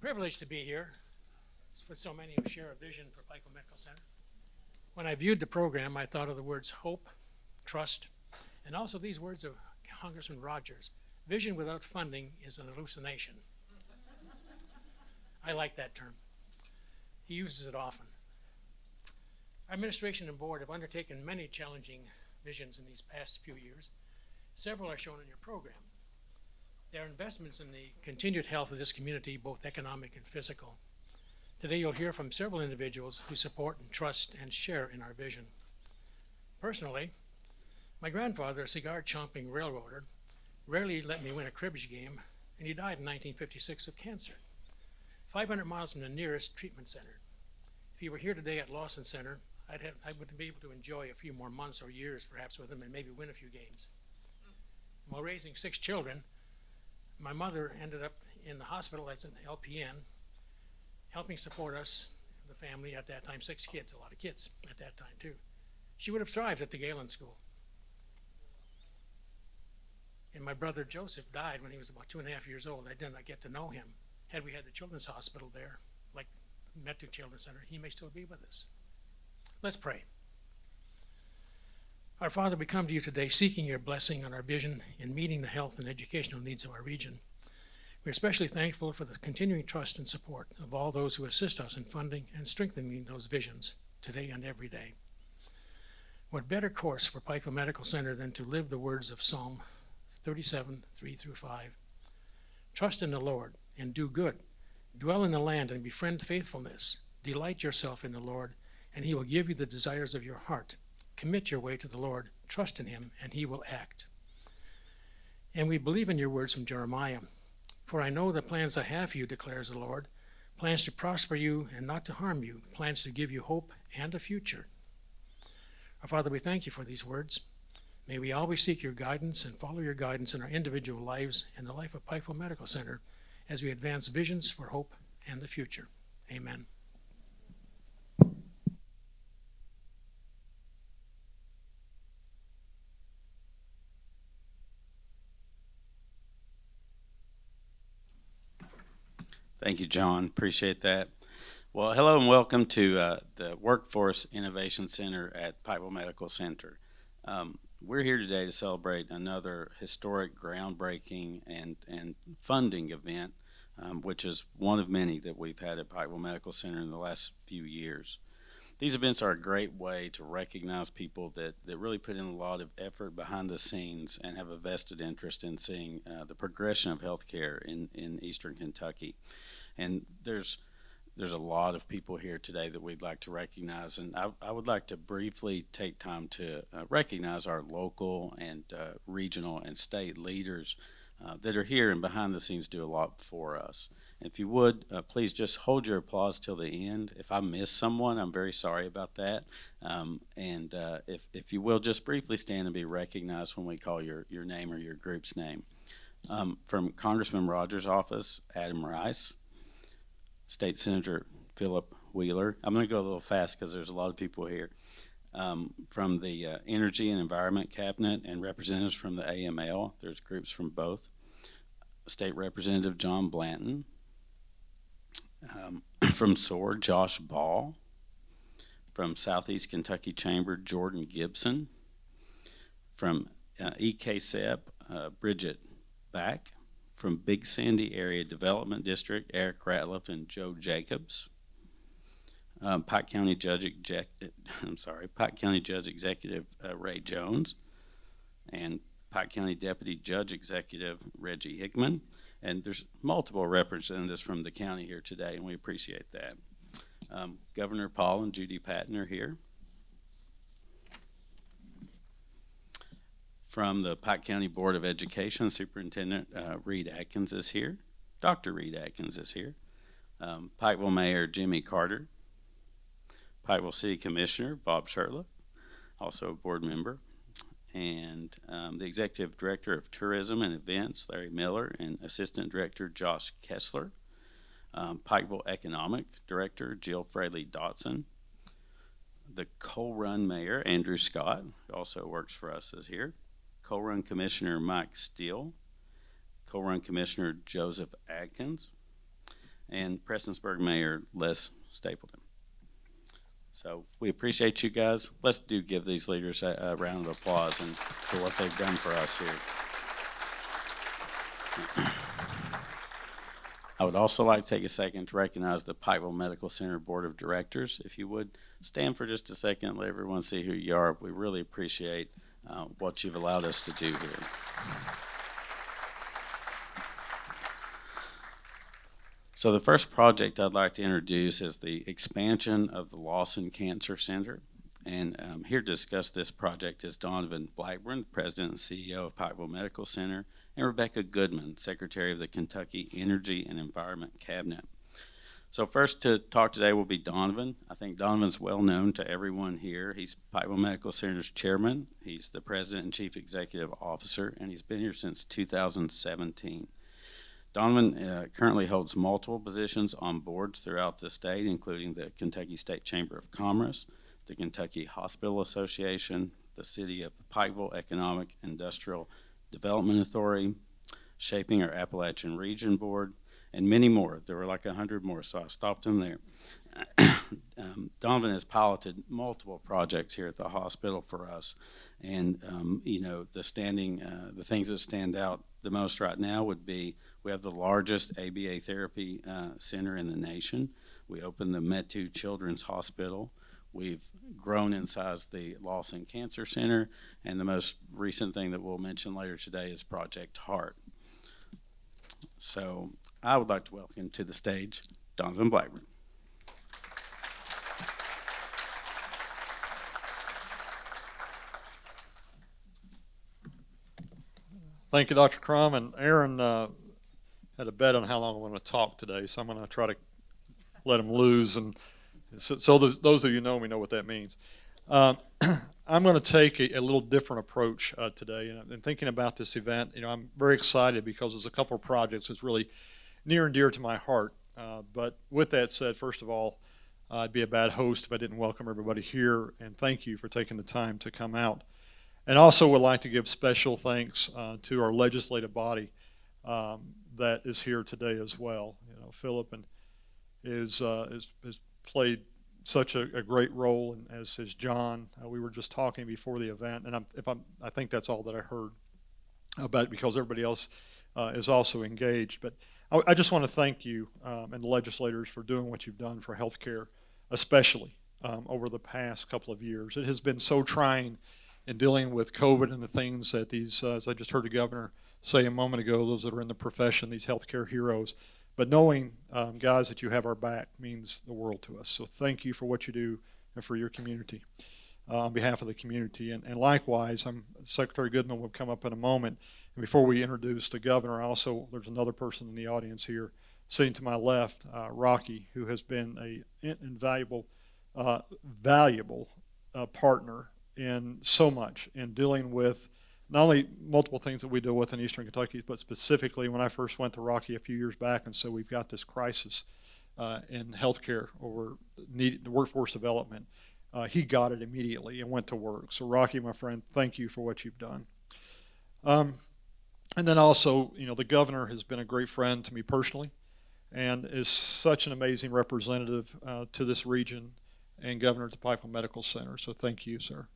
Privileged to be here with so many who share a vision for Pikeville Medical Center. When I viewed the program, I thought of the words hope, trust, and also these words of Congressman Rogers: vision without funding is an hallucination. I like that term. He uses it often. Our administration and board have undertaken many challenging visions in these past few years. Several are shown in your program. There are investments in the continued health of this community, both economic and physical. Today you'll hear from several individuals who support and trust and share in our vision. Personally, my grandfather, a cigar-chomping railroader, rarely let me win a cribbage game, and he died in 1956 of cancer, 500 miles from the nearest treatment center. If he were here today at Lawson Center, I would be able to enjoy a few more months or years perhaps with him and maybe win a few games. While raising 6 children, my mother ended up in the hospital as an LPN, helping support us, the family at that time, 6 kids, a lot of kids at that time too. She would have thrived at the Galen School. And my brother Joseph died when he was about 2.5 years old. I did not get to know him. Had we had the Children's Hospital there, like Metro Children's Center, he may still be with us. Let's pray. Our Father, we come to you today seeking your blessing on our vision in meeting the health and educational needs of our region. We're especially thankful for the continuing trust and support of all those who assist us in funding and strengthening those visions today and every day. What better course for Pikeville Medical Center than to live the words of Psalm 37, 3-5. Trust in the Lord and do good. Dwell in the land and befriend faithfulness. Delight yourself in the Lord, and he will give you the desires of your heart. Commit your way to the Lord, trust in him, and he will act. And we believe in your words from Jeremiah. For I know the plans I have for you, declares the Lord, plans to prosper you and not to harm you, plans to give you hope and a future. Our Father, we thank you for these words. May we always seek your guidance and follow your guidance in our individual lives and the life of Pikeville Medical Center as we advance visions for hope and the future. Amen. Thank you, John. Appreciate that. Well, hello and welcome to the Workforce Innovation Center at Pikeville Medical Center. We're here today to celebrate another historic, groundbreaking, and funding event, which is one of many that we've had at Pikeville Medical Center in the last few years. These events are a great way to recognize people that really put in a lot of effort behind the scenes and have a vested interest in seeing the progression of healthcare in Eastern Kentucky. And there's a lot of people here today that we'd like to recognize, and I would like to briefly take time to recognize our local and regional and state leaders that are here and behind the scenes do a lot for us. If you would, please just hold your applause till the end. If I miss someone, I'm very sorry about that. If you will, just briefly stand and be recognized when we call your name or your group's name. From Congressman Rogers' office, Adam Rice. State Senator Philip Wheeler. I'm going to go a little fast because there's a lot of people here. From the Energy and Environment Cabinet and representatives from the AML. There's groups from both. State Representative John Blanton. From SOAR, Josh Ball. From Southeast Kentucky Chamber, Jordan Gibson. From EKSEP, Bridget Back. From Big Sandy Area Development District, Eric Ratliff and Joe Jacobs. Pike County Judge Executive Ray Jones, and Pike County Deputy Judge Executive Reggie Hickman. And there's multiple representatives from the county here today, and we appreciate that. Governor Paul and Judy Patton are here. From the Pike County Board of Education, Superintendent Reed Atkins is here. Dr. Reed Atkins is here. Pikeville Mayor Jimmy Carter. Pikeville City Commissioner Bob Shurtleff, also a board member. And the Executive Director of Tourism and Events, Larry Miller, and Assistant Director Josh Kessler. Pikeville Economic Director Jill Fraley Dotson. The Coal Run Mayor Andrew Scott, who also works for us, is here. Coal Run Commissioner Mike Steele, Coal Run Commissioner Joseph Adkins, and Prestonsburg Mayor Les Stapleton. So we appreciate you guys. Let's give these leaders a round of applause and for what they've done for us here. I would also like to take a second to recognize the Pikeville Medical Center Board of Directors. If you would stand for just a second, let everyone see who you are. We really appreciate what you've allowed us to do here. So the first project I'd like to introduce is the expansion of the Lawson Cancer Center. And here to discuss this project is Donovan Blackburn, President and CEO of Pikeville Medical Center, and Rebecca Goodman, Secretary of the Kentucky Energy and Environment Cabinet. So first to talk today will be Donovan. I think Donovan's well known to everyone here. He's Pikeville Medical Center's chairman. He's the President and Chief Executive Officer, and he's been here since 2017. Donovan currently holds multiple positions on boards throughout the state, including the Kentucky State Chamber of Commerce, the Kentucky Hospital Association, the City of Pikeville Economic Industrial Development Authority, Shaping Our Appalachian Region Board, and many more. There were like 100 more, so I stopped him there. Donovan has piloted multiple projects here at the hospital for us, and the things that stand out the most right now would be we have the largest ABA therapy center in the nation. We opened the Metu Children's Hospital. We've grown in size the Lawson Cancer Center, and the most recent thing that we'll mention later today is Project Heart. So I would like to welcome to the stage Donovan Blackburn. Thank you, Dr. Crum. And Aaron had a bet on how long I'm going to talk today, so I'm going to try to let him lose. And so those of you who know me know what that means. I'm going to take a little different approach today. And thinking about this event, I'm very excited because there's a couple of projects that's really near and dear to my heart. But with that said, first of all, I'd be a bad host if I didn't welcome everybody here. And thank you for taking the time to come out. And also would like to give special thanks to our legislative body that is here today as well. Philip has played such a great role, and as has John. We were just talking before the event, and I think that's all that I heard about it because everybody else is also engaged. But I just want to thank you and the legislators for doing what you've done for healthcare, especially over the past couple of years. It has been so trying in dealing with COVID and the things that these, as I just heard the governor say a moment ago, those that are in the profession, these healthcare heroes. But knowing, guys, that you have our back means the world to us. So thank you for what you do and for your community, on behalf of the community. And likewise, Secretary Goodman will come up in a moment. And before we introduce the governor, there's another person in the audience here sitting to my left, Rocky, who has been an invaluable, valuable partner in so much in dealing with not only multiple things that we deal with in Eastern Kentucky, but specifically when I first went to Rocky a few years back and said we've got this crisis in healthcare over the workforce development, he got it immediately and went to work. So Rocky, my friend, thank you for what you've done. And then also, the governor has been a great friend to me personally and is such an amazing representative to this region and governor at the Pikeville Medical Center. So thank you, sir.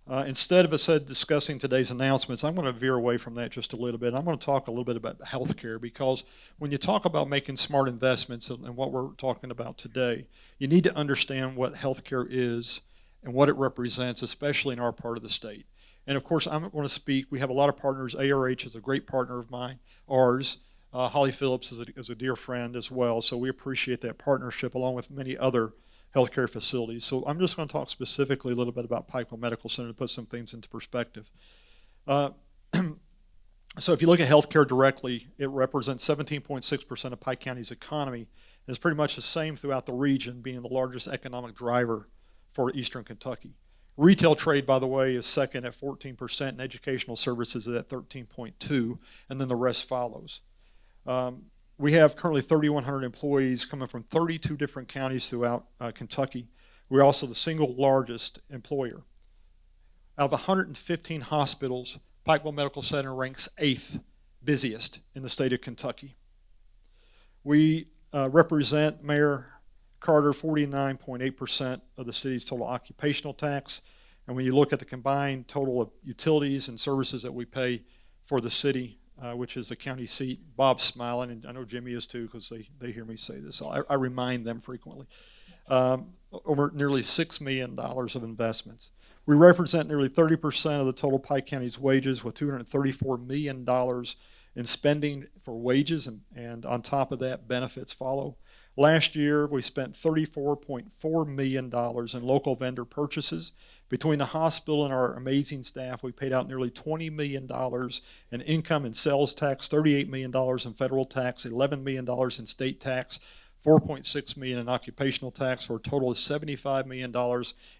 Instead of us discussing today's announcements, I'm going to veer away from that just a little bit. I'm going to talk a little bit about healthcare because when you talk about making smart investments and what we're talking about today, you need to understand what healthcare is and what it represents, especially in our part of the state. And of course, I'm going to speak. We have a lot of partners. ARH is a great partner of mine, ours. Holly Phillips is a dear friend as well. So we appreciate that partnership along with many other healthcare facilities. So I'm just going to talk specifically a little bit about Pikeville Medical Center to put some things into perspective. So if you look at healthcare directly, it represents 17.6% of Pike County's economy. And it's pretty much the same throughout the region, being the largest economic driver for Eastern Kentucky. Retail trade, by the way, is second at 14%, and educational services is at 13.2%, and then the rest follows. We have currently 3,100 employees coming from 32 different counties throughout Kentucky. We're also the single largest employer. Out of 115 hospitals, Pikeville Medical Center ranks 8th busiest in the state of Kentucky. We represent, Mayor Carter, 49.8% of the city's total occupational tax. And when you look at the combined total of utilities and services that we pay for the city, which is the county seat, Bob's smiling, and I know Jimmy is too, because they hear me say this. I remind them frequently. Over nearly $6 million of investments. We represent nearly 30% of the total Pike County's wages, with $234 million in spending for wages, and on top of that, benefits follow. Last year, we spent $34.4 million in local vendor purchases. Between the hospital and our amazing staff, we paid out nearly $20 million in income and sales tax, $38 million in federal tax, $11 million in state tax, $4.6 million in occupational tax, for a total of $75 million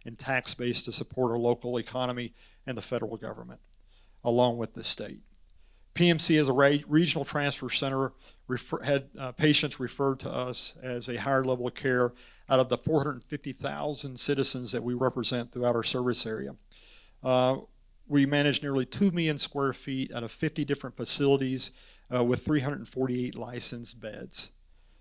in tax base to support our local economy and the federal government, along with the state. PMC, as a regional transfer center, had patients referred to us as a higher level of care out of the 450,000 citizens that we represent throughout our service area. We manage nearly 2 million square feet out of 50 different facilities with 348 licensed beds.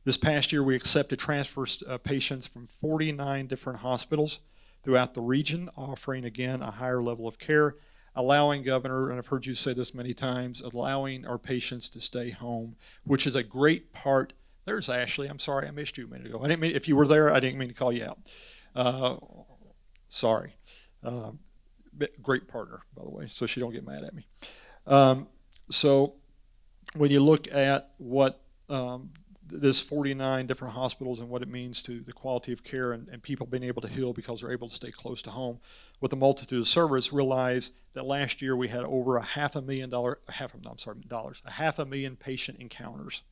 This past year, we accepted transfer patients from 49 different hospitals throughout the region, offering, again, a higher level of care, allowing, Governor, and I've heard you say this many times, allowing our patients to stay home, which is a great part. There's Ashley. I'm sorry, I missed you a minute ago. I didn't mean, if you were there, I didn't mean to call you out. Sorry. Great partner, by the way, so she don't get mad at me. So when you look at what this 49 different hospitals and what it means to the quality of care and people being able to heal because they're able to stay close to home with a multitude of service, realize that last year we had over $500,000 patient encounters.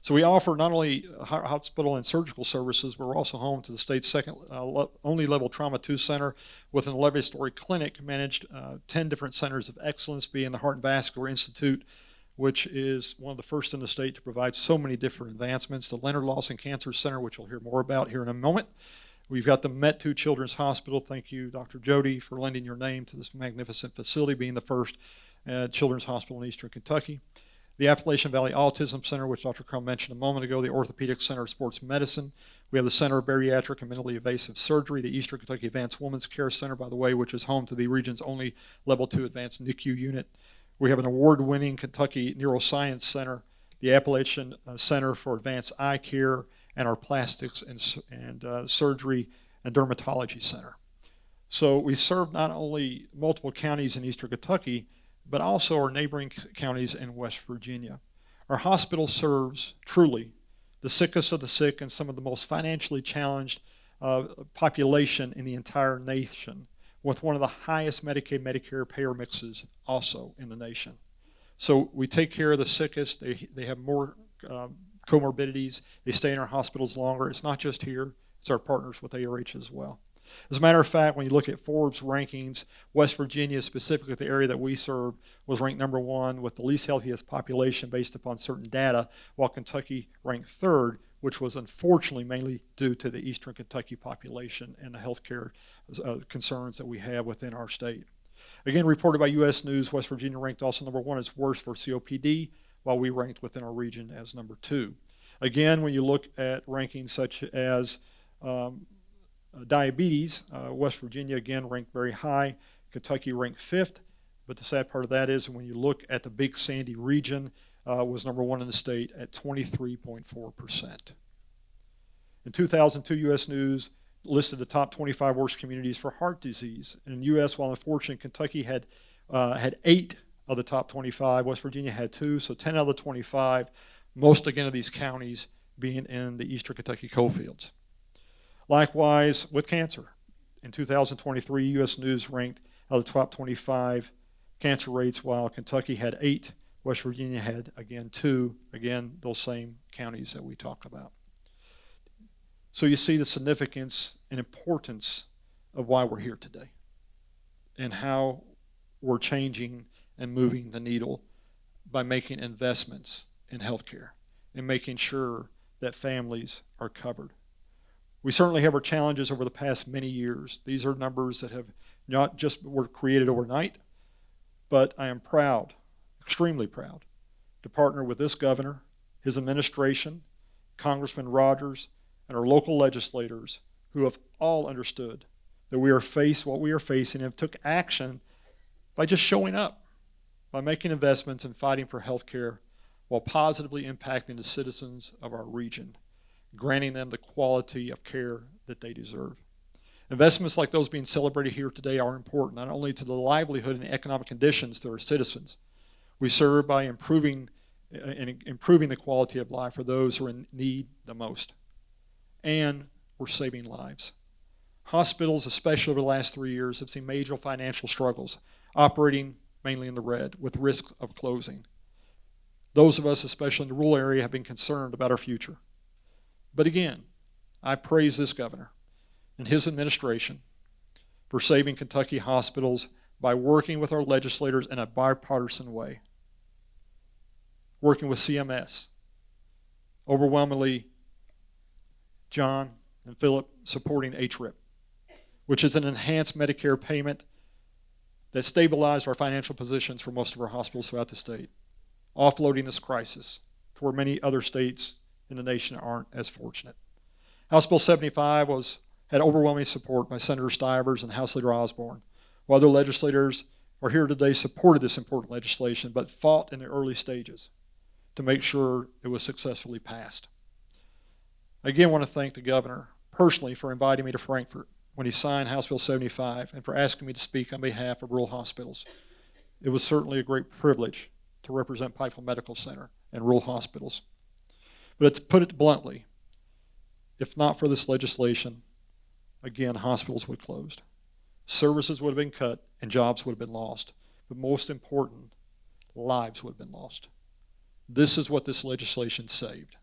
So we offer not only hospital and surgical services, but we're also home to the state's second only level Trauma 2 center with an 11-story clinic, managed 10 different centers of excellence, being the Heart and Vascular Institute, which is one of the first in the state to provide so many different advancements. The Leonard Lawson Cancer Center, which you'll hear more about here in a moment. We've got the Met2 Children's Hospital. Thank you, Dr. Jody, for lending your name to this magnificent facility, being the first children's hospital in Eastern Kentucky. The Appalachian Valley Autism Center, which Dr. Crum mentioned a moment ago, the Orthopedic Center of Sports Medicine. We have the Center of Bariatric and Minimally Invasive Surgery, the Eastern Kentucky Advanced Women's Care Center, by the way, which is home to the region's only Level 2 advanced NICU unit. We have an award-winning Kentucky Neuroscience Center, the Appalachian Center for Advanced Eye Care, and our Plastics and Surgery and Dermatology Center. So we serve not only multiple counties in Eastern Kentucky, but also our neighboring counties in West Virginia. Our hospital serves, truly, the sickest of the sick and some of the most financially challenged population in the entire nation, with one of the highest Medicaid, Medicare payer mixes also in the nation. So we take care of the sickest. They have more comorbidities. They stay in our hospitals longer. It's not just here. It's our partners with ARH as well. As a matter of fact, when you look at Forbes rankings, West Virginia, specifically the area that we serve, was ranked number 1 with the least healthiest population based upon certain data, while Kentucky ranked 3rd, which was unfortunately mainly due to the Eastern Kentucky population and the healthcare concerns that we have within our state. Again, reported by U.S. News, West Virginia ranked also number 1 as worst for COPD, while we ranked within our region as number 2. Again, when you look at rankings such as diabetes, West Virginia again ranked very high. Kentucky ranked 5th, but the sad part of that is when you look at the Big Sandy region, was number 1 in the state at 23.4%. In 2002, U.S. News listed the top 25 worst communities for heart disease. In the U.S., while unfortunately Kentucky had 8 of the top 25, West Virginia had 2, so 10 out of the 25, most again of these counties being in the Eastern Kentucky coalfields. Likewise, with cancer. In 2023, U.S. News ranked out of the top 25 cancer rates, while Kentucky had 8, West Virginia had, again, 2, again, those same counties that we talk about. So you see the significance and importance of why we're here today and how we're changing and moving the needle by making investments in healthcare and making sure that families are covered. We certainly have our challenges over the past many years. These are numbers that have not just were created overnight, but I am proud, extremely proud, to partner with this governor, his administration, Congressman Rogers, and our local legislators who have all understood that we are faced what we are facing and took action by just showing up, by making investments and fighting for health care while positively impacting the citizens of our region, granting them the quality of care that they deserve. Investments like those being celebrated here today are important, not only to the livelihood and economic conditions to our citizens. We serve by improving the quality of life for those who are in need the most. And we're saving lives. Hospitals, especially over the last 3 years, have seen major financial struggles, operating mainly in the red, with risk of closing. Those of us, especially in the rural area, have been concerned about our future. But again, I praise this governor and his administration for saving Kentucky hospitals by working with our legislators in a bipartisan way. Working with CMS, overwhelmingly John and Philip supporting HRIP, which is an enhanced Medicare payment that stabilized our financial positions for most of our hospitals throughout the state, offloading this crisis to where many other states in the nation aren't as fortunate. House Bill 75 had overwhelming support by Senator Stivers and House Leader Osborne, while other legislators are here today supported this important legislation, but fought in the early stages to make sure it was successfully passed. I again want to thank the governor personally for inviting me to Frankfort when he signed House Bill 75 and for asking me to speak on behalf of rural hospitals. It was certainly a great privilege to represent Pikeville Medical Center and rural hospitals. But to put it bluntly, if not for this legislation, again, hospitals would have closed. Services would have been cut and jobs would have been lost. But most important, lives would have been lost. This is what this legislation saved.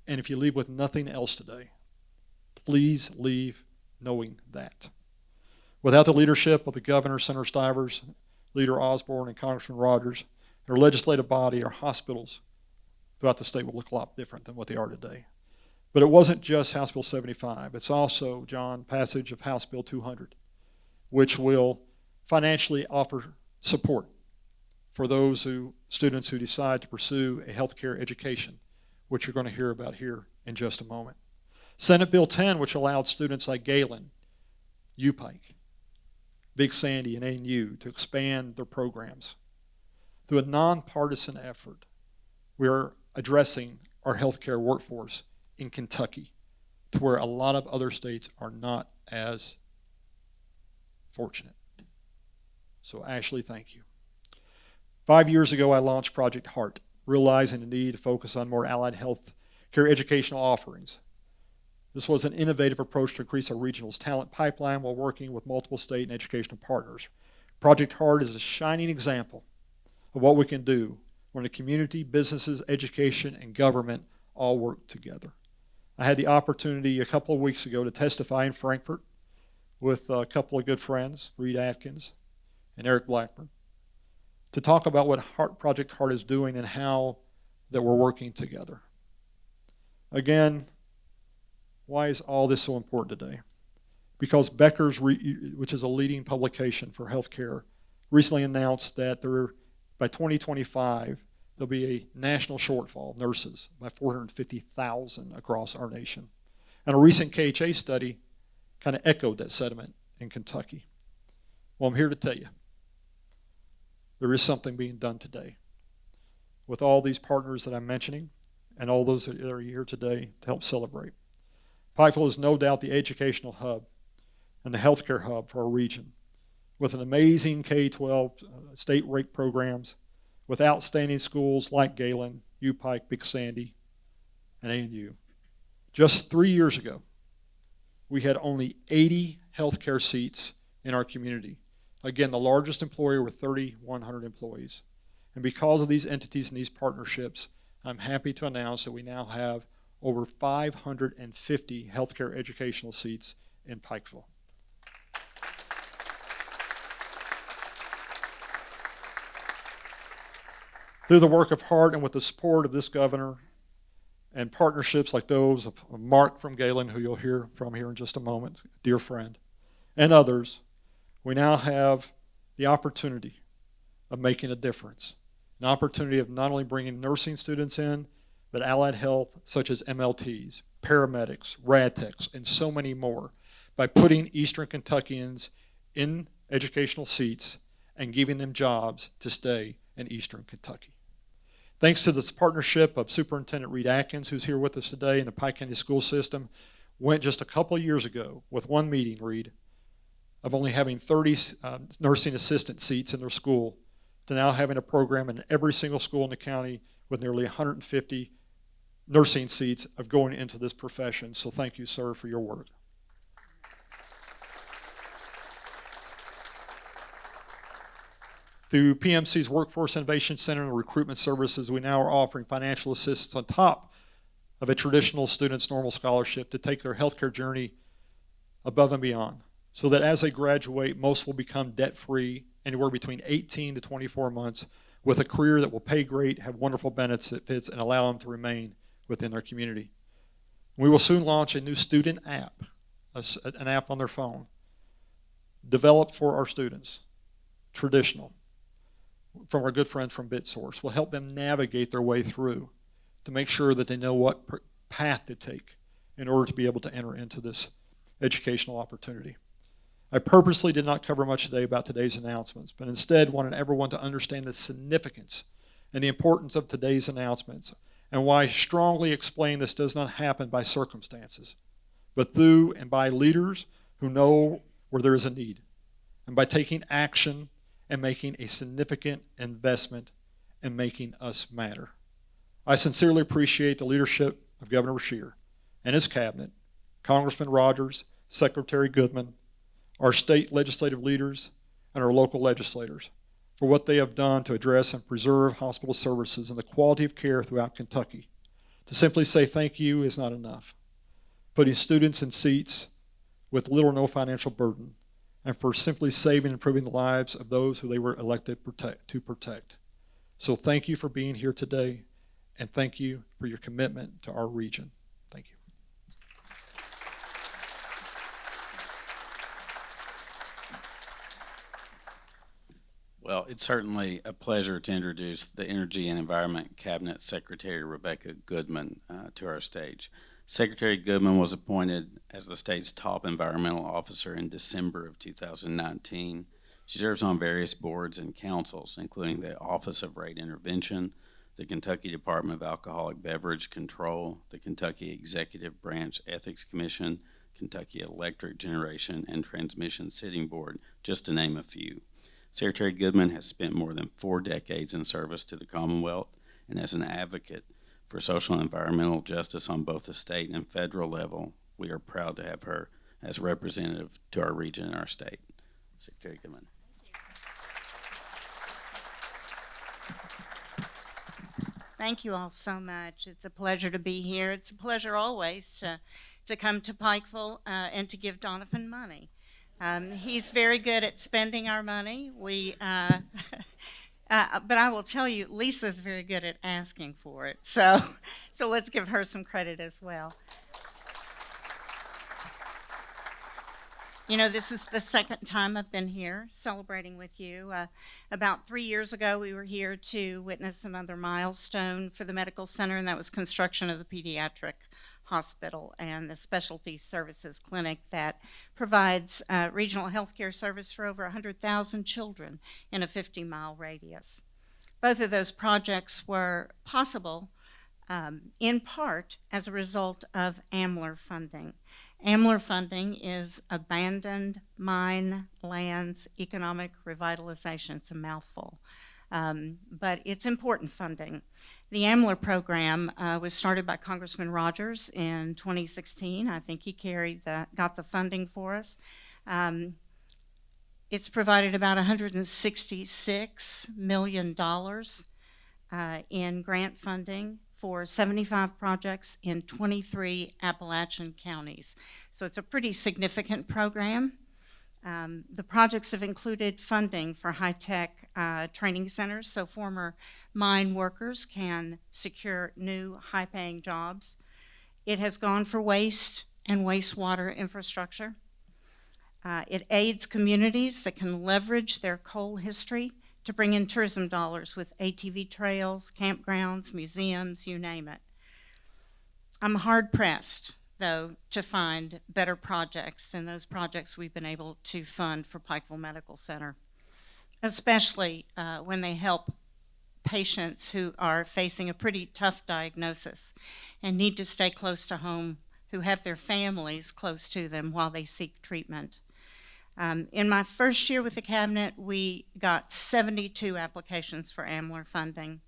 And if you leave with nothing else today, please leave knowing that. Without the leadership of the governor, Senator Stivers, Leader Osborne, and Congressman Rogers, our legislative body, our hospitals throughout the state will look a lot different than what they are today. But it wasn't just House Bill 75. It's also, John, passage of House Bill 200, which will financially offer support for those students who decide to pursue a healthcare education, which you're going to hear about here in just a moment. Senate Bill 10, which allowed students like Galen, U-Pike, Big Sandy, and ANU to expand their programs. Through a nonpartisan effort, we are addressing our healthcare workforce in Kentucky to where a lot of other states are not as fortunate. So Ashley, thank you. 5 years ago, I launched Project HEART, realizing the need to focus on more allied health care educational offerings. This was an innovative approach to increase our regional's talent pipeline while working with multiple state and educational partners. Project HEART is a shining example of what we can do when the community, businesses, education, and government all work together. I had the opportunity a couple of weeks ago to testify in Frankfort with a couple of good friends, Reed Atkins and Eric Blackburn, to talk about what Project HEART is doing and how that we're working together. Again, why is all this so important today? Because Becker's, which is a leading publication for healthcare, recently announced that by 2025, there'll be a national shortfall of nurses by 450,000 across our nation. And a recent KHA study kind of echoed that sentiment in Kentucky. Well, I'm here to tell you, there is something being done today with all these partners that I'm mentioning and all those that are here today to help celebrate. Pikeville is no doubt the educational hub and the healthcare hub for our region, with an amazing K-12 state-ranked programs, with outstanding schools like Galen, U-Pike, Big Sandy, and ANU. Just 3 years ago, we had only 80 healthcare seats in our community. Again, the largest employer with 3,100 employees. And because of these entities and these partnerships, I'm happy to announce that we now have over 550 healthcare educational seats in Pikeville. Through the work of HEART and with the support of this governor and partnerships like those of Mark from Galen, who you'll hear from here in just a moment, dear friend, and others, we now have the opportunity of making a difference. An opportunity of not only bringing nursing students in, but allied health such as MLTs, paramedics, rad techs, and so many more by putting Eastern Kentuckians in educational seats and giving them jobs to stay in Eastern Kentucky. Thanks to this partnership of Superintendent Reed Atkins, who's here with us today, and the Pike County School System, went just a couple of years ago with one meeting, Reed, of only having 30 nursing assistant seats in their school to now having a program in every single school in the county with nearly 150 nursing seats of going into this profession. So thank you, sir, for your work. Through PMC's Workforce Innovation Center and Recruitment Services, we now are offering financial assistance on top of a traditional student's normal scholarship to take their healthcare journey above and beyond, so that as they graduate, most will become debt-free anywhere between 18 to 24 months with a career that will pay great, have wonderful benefits, and allow them to remain within their community. We will soon launch a new student app, an app on their phone, developed for our students, traditional, from our good friends from BitSource. Will help them navigate their way through to make sure that they know what path to take in order to be able to enter into this educational opportunity. I purposely did not cover much today about today's announcements, but instead wanted everyone to understand the significance and the importance of today's announcements and why I strongly explain this does not happen by circumstances, but through and by leaders who know where there is a need, and by taking action and making a significant investment in making us matter. I sincerely appreciate the leadership of Governor Beshear and his cabinet, Congressman Rogers, Secretary Goodman, our state legislative leaders, and our local legislators for what they have done to address and preserve hospital services and the quality of care throughout Kentucky. To simply say thank you is not enough. Putting students in seats with little or no financial burden, and for simply saving and improving the lives of those who they were elected to protect. So thank you for being here today, and thank you for your commitment to our region. Thank you. Well, it's certainly a pleasure to introduce the Energy and Environment Cabinet Secretary Rebecca Goodman to our stage. Secretary Goodman was appointed as the state's top environmental officer in December of 2019. She serves on various boards and councils, including the Office of Rate Intervention, the Kentucky Department of Alcoholic Beverage Control, the Kentucky Executive Branch Ethics Commission, Kentucky Electric Generation and Transmission Sitting Board, just to name a few. Secretary Goodman has spent more than 4 decades in service to the Commonwealth and as an advocate for social and environmental justice on both the state and federal level. We are proud to have her as representative to our region and our state. Secretary Goodman. Thank you all so much. It's a pleasure to be here. It's a pleasure always to come to Pikeville and to give Donovan money. He's very good at spending our money. But I will tell you, Lisa's very good at asking for it. So let's give her some credit as well. You know, this is the second time I've been here celebrating with you. About 3 years ago, we were here to witness another milestone for the medical center, and that was construction of the pediatric hospital and the specialty services clinic that provides regional health care service for over 100,000 children in a 50-mile radius. Both of those projects were possible in part as a result of AMLR funding. AMLR funding is Abandoned Mine Lands Economic Revitalization. It's a mouthful, but it's important funding. The AMLR program was started by Congressman Rogers in 2016. I think he got the funding for us. It's provided about $166 million in grant funding for 75 projects in 23 Appalachian counties. So it's a pretty significant program. The projects have included funding for high-tech training centers, so former mine workers can secure new high-paying jobs. It has gone for waste and wastewater infrastructure. It aids communities that can leverage their coal history to bring in tourism dollars with ATV trails, campgrounds, museums, you name it. I'm hard pressed, though, to find better projects than those projects we've been able to fund for Pikeville Medical Center, especially when they help patients who are facing a pretty tough diagnosis and need to stay close to home, who have their families close to them while they seek treatment. In my first year with the cabinet, we got 72 applications for AMLR funding.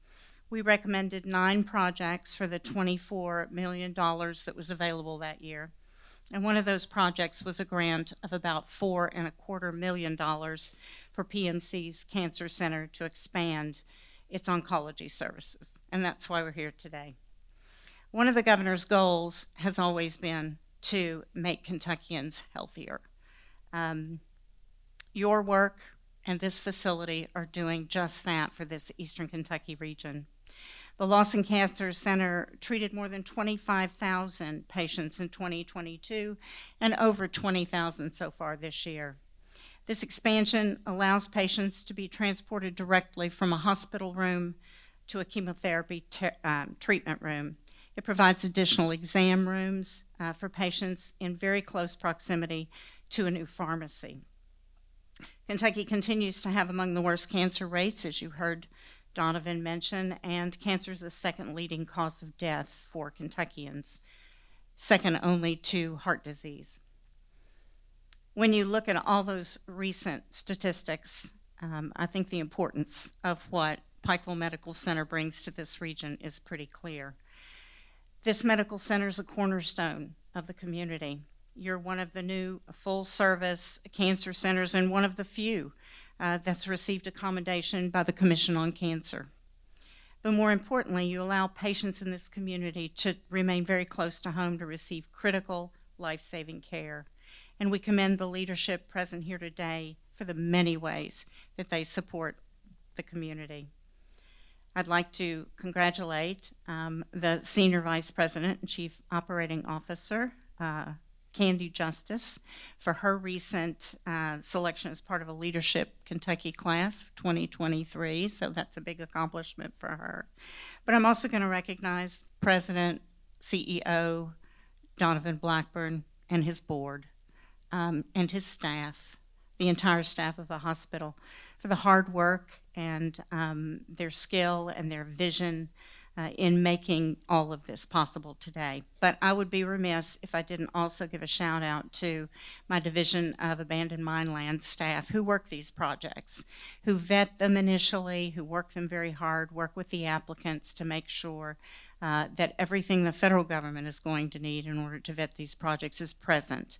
We recommended 9 projects for the $24 million that was available that year. And one of those projects was a grant of about $4.25 million for PMC's Cancer Center to expand its oncology services. And that's why we're here today. One of the governor's goals has always been to make Kentuckians healthier. Your work and this facility are doing just that for this Eastern Kentucky region. The Lawson Cancer Center treated more than 25,000 patients in 2022 and over 20,000 so far this year. This expansion allows patients to be transported directly from a hospital room to a chemotherapy treatment room. It provides additional exam rooms for patients in very close proximity to a new pharmacy. Kentucky continues to have among the worst cancer rates, as you heard Donovan mention, and cancer is the second leading cause of death for Kentuckians, second only to heart disease. When you look at all those recent statistics, I think the importance of what Pikeville Medical Center brings to this region is pretty clear. This medical center is a cornerstone of the community. You're one of the new full-service cancer centers and one of the few that's received a commendation by the Commission on Cancer. But more importantly, you allow patients in this community to remain very close to home to receive critical, life-saving care. And we commend the leadership present here today for the many ways that they support the community. I'd like to congratulate the Senior Vice President and Chief Operating Officer, Candy Justice, for her recent selection as part of a Leadership Kentucky class of 2023, so that's a big accomplishment for her. But I'm also going to recognize President, CEO Donovan Blackburn and his board and his staff, the entire staff of the hospital, for the hard work and their skill and their vision in making all of this possible today. But I would be remiss if I didn't also give a shout out to my Division of Abandoned Mine Land staff who work these projects, who vet them initially, who work them very hard, work with the applicants to make sure that everything the federal government is going to need in order to vet these projects is present.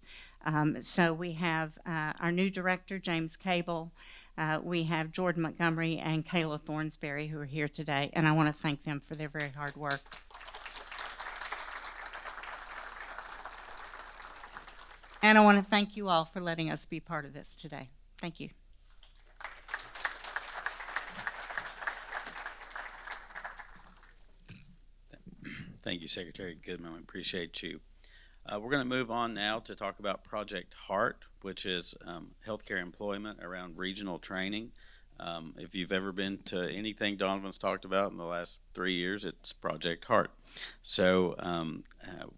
So we have our new director, James Cable. We have Jordan Montgomery and Kayla Thornsberry who are here today, and I want to thank them for their very hard work. And I want to thank you all for letting us be part of this today. Thank you. Thank you, Secretary Goodman. We appreciate you. We're going to move on now to talk about Project HEART, which is healthcare employment around regional training. If you've ever been to anything Donovan's talked about in the last 3 years, it's Project HEART. So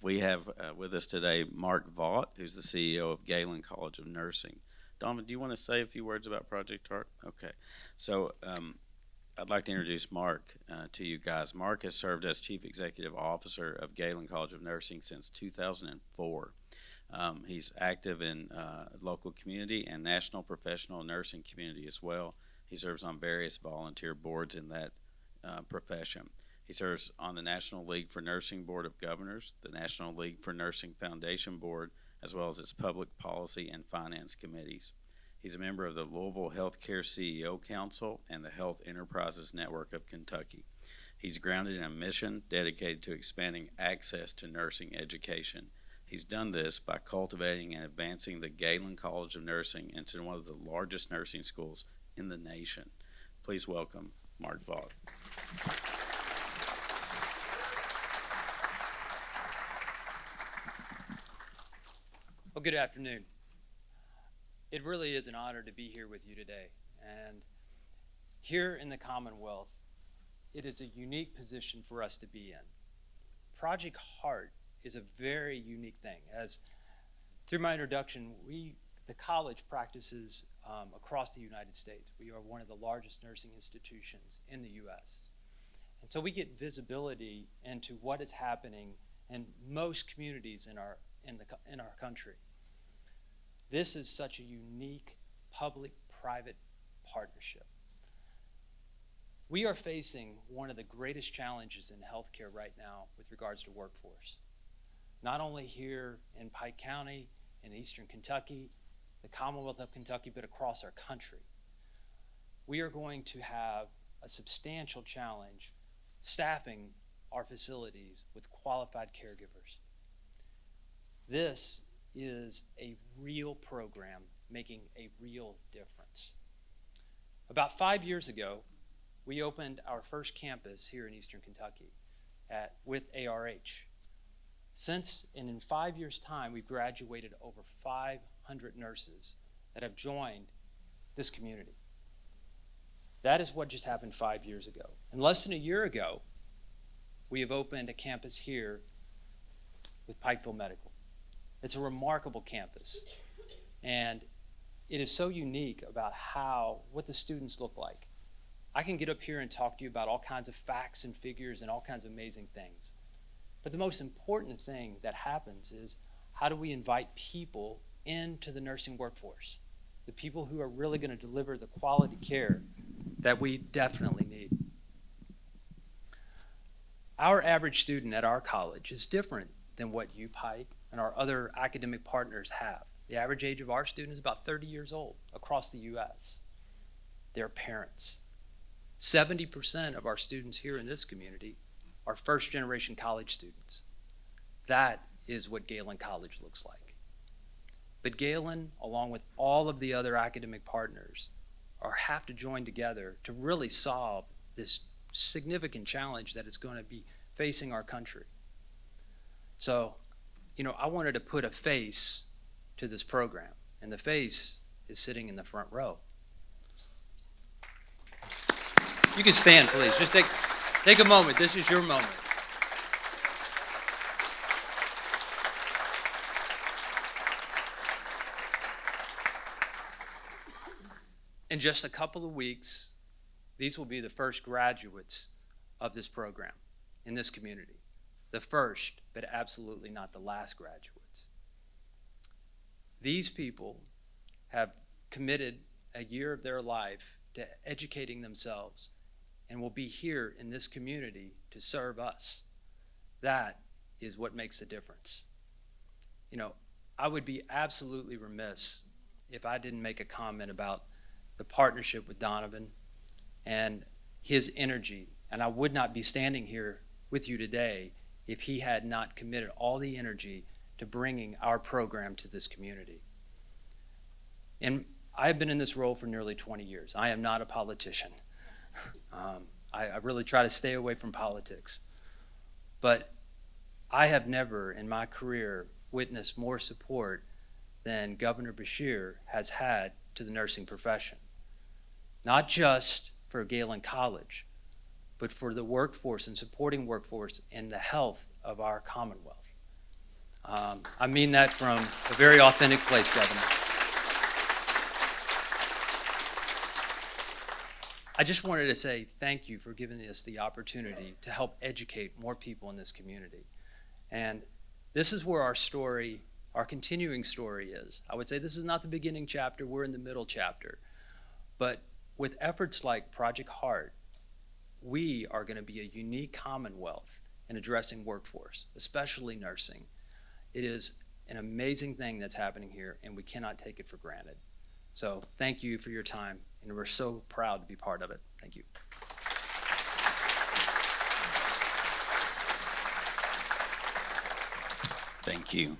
we have with us today Mark Vaught, who's the CEO of Galen College of Nursing. Donovan, do you want to say a few words about Project HEART? Okay. So I'd like to introduce Mark to you guys. Mark has served as Chief Executive Officer of Galen College of Nursing since 2004. He's active in local community and national professional nursing community as well. He serves on various volunteer boards in that profession. He serves on the National League for Nursing Board of Governors, the National League for Nursing Foundation Board, as well as its public policy and finance committees. He's a member of the Louisville Healthcare CEO Council and the Health Enterprises Network of Kentucky. He's grounded in a mission dedicated to expanding access to nursing education. He's done this by cultivating and advancing the Galen College of Nursing into one of the largest nursing schools in the nation. Please welcome Mark Vaught. Well, good afternoon. It really is an honor to be here with you today. And here in the Commonwealth, it is a unique position for us to be in. Project HEART is a very unique thing. As through my introduction, the college practices across the United States. We are one of the largest nursing institutions in the U.S. And so we get visibility into what is happening in most communities in our country. This is such a unique public-private partnership. We are facing one of the greatest challenges in healthcare right now with regards to workforce. Not only here in Pike County, in Eastern Kentucky, the Commonwealth of Kentucky, but across our country. We are going to have a substantial challenge staffing our facilities with qualified caregivers. This is a real program making a real difference. About 5 years ago, we opened our first campus here in Eastern Kentucky with ARH. Since, and in 5 years' time, we've graduated over 500 nurses that have joined this community. That is what just happened 5 years ago. And less than a year ago, we have opened a campus here with Pikeville Medical. It's a remarkable campus, and it is so unique about what the students look like. I can get up here and talk to you about all kinds of facts and figures and all kinds of amazing things. But the most important thing that happens is, how do we invite people into the nursing workforce? The people who are really going to deliver the quality care that we definitely need. Our average student at our college is different than what UPike and our other academic partners have. The average age of our student is about 30 years old across the U.S. They're parents. 70% of our students here in this community are first-generation college students. That is what Galen College looks like. But Galen, along with all of the other academic partners, have to join together to really solve this significant challenge that is going to be facing our country. So, I wanted to put a face to this program, and the face is sitting in the front row. You can stand, please. Just take a moment. This is your moment. In just a couple of weeks, these will be the first graduates of this program in this community. The first, but absolutely not the last graduates. These people have committed a year of their life to educating themselves and will be here in this community to serve us. That is what makes the difference. I would be absolutely remiss if I didn't make a comment about the partnership with Donovan and his energy. And I would not be standing here with you today if he had not committed all the energy to bringing our program to this community. And I have been in this role for nearly 20 years. I am not a politician. I really try to stay away from politics. But I have never in my career witnessed more support than Governor Beshear has had to the nursing profession. Not just for Galen College, but for the workforce and supporting workforce and the health of our Commonwealth. I mean that from a very authentic place, Governor. I just wanted to say thank you for giving us the opportunity to help educate more people in this community. And this is where our story, our continuing story is. I would say this is not the beginning chapter, we're in the middle chapter. But with efforts like Project Heart, we are going to be a unique commonwealth in addressing workforce, especially nursing. It is an amazing thing that's happening here, and we cannot take it for granted. So thank you for your time, and we're so proud to be part of it. Thank you. Thank you.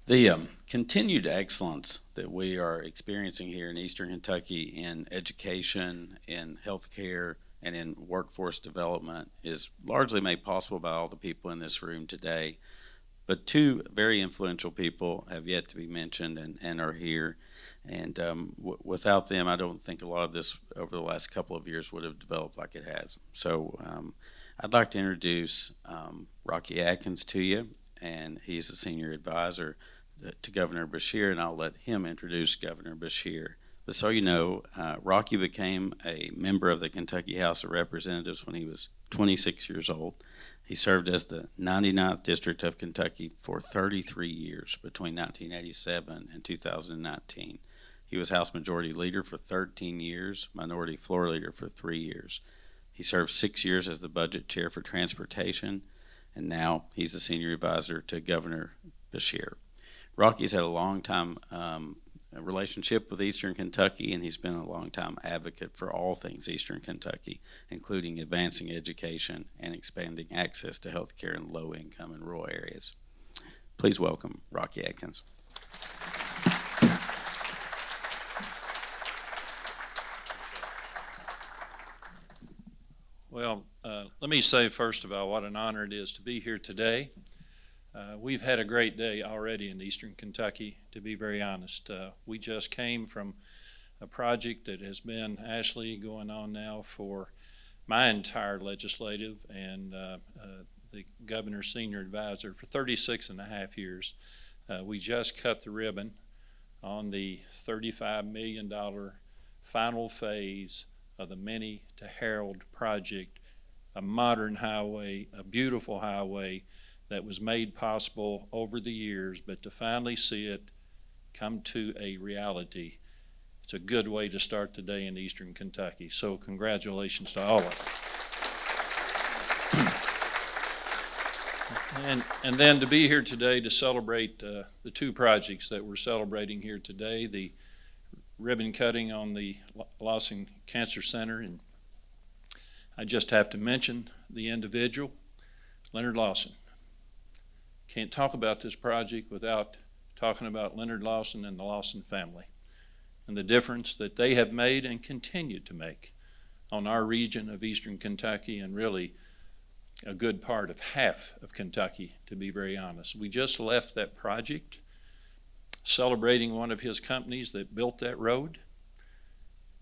The continued excellence that we are experiencing here in Eastern Kentucky in education, in healthcare, and in workforce development is largely made possible by all the people in this room today. But two very influential people have yet to be mentioned and are here. And without them, I don't think a lot of this over the last couple of years would have developed like it has. So I'd like to introduce Rocky Atkins to you, and he's a senior advisor to Governor Beshear, and I'll let him introduce Governor Beshear. But so you know, Rocky became a member of the Kentucky House of Representatives when he was 26 years old. He served as the 99th District of Kentucky for 33 years between 1987 and 2019. He was House Majority Leader for 13 years, Minority Floor Leader for 3 years. He served 6 years as the Budget Chair for Transportation, and now he's the Senior Advisor to Governor Beshear. Rocky's had a long time relationship with Eastern Kentucky, and he's been a long-time advocate for all things Eastern Kentucky, including advancing education and expanding access to health care in low-income and rural areas. Please welcome Rocky Atkins. Well, let me say first of all what an honor it is to be here today. We've had a great day already in Eastern Kentucky, to be very honest. We just came from a project that has been, Ashley, going on now for my entire legislative and the governor's senior advisor for 36 and a half years. We just cut the ribbon on the $35 million final phase of the Minnie to Harold project, a modern highway, a beautiful highway that was made possible over the years, but to finally see it come to a reality, it's a good way to start the day in Eastern Kentucky. So congratulations to all of you. And then to be here today to celebrate the two projects that we're celebrating here today, the ribbon cutting on the Lawson Cancer Center, and I just have to mention the individual, Leonard Lawson. Can't talk about this project without talking about Leonard Lawson and the Lawson family and the difference that they have made and continue to make on our region of Eastern Kentucky, and really a good part of half of Kentucky, to be very honest. We just left that project celebrating one of his companies that built that road,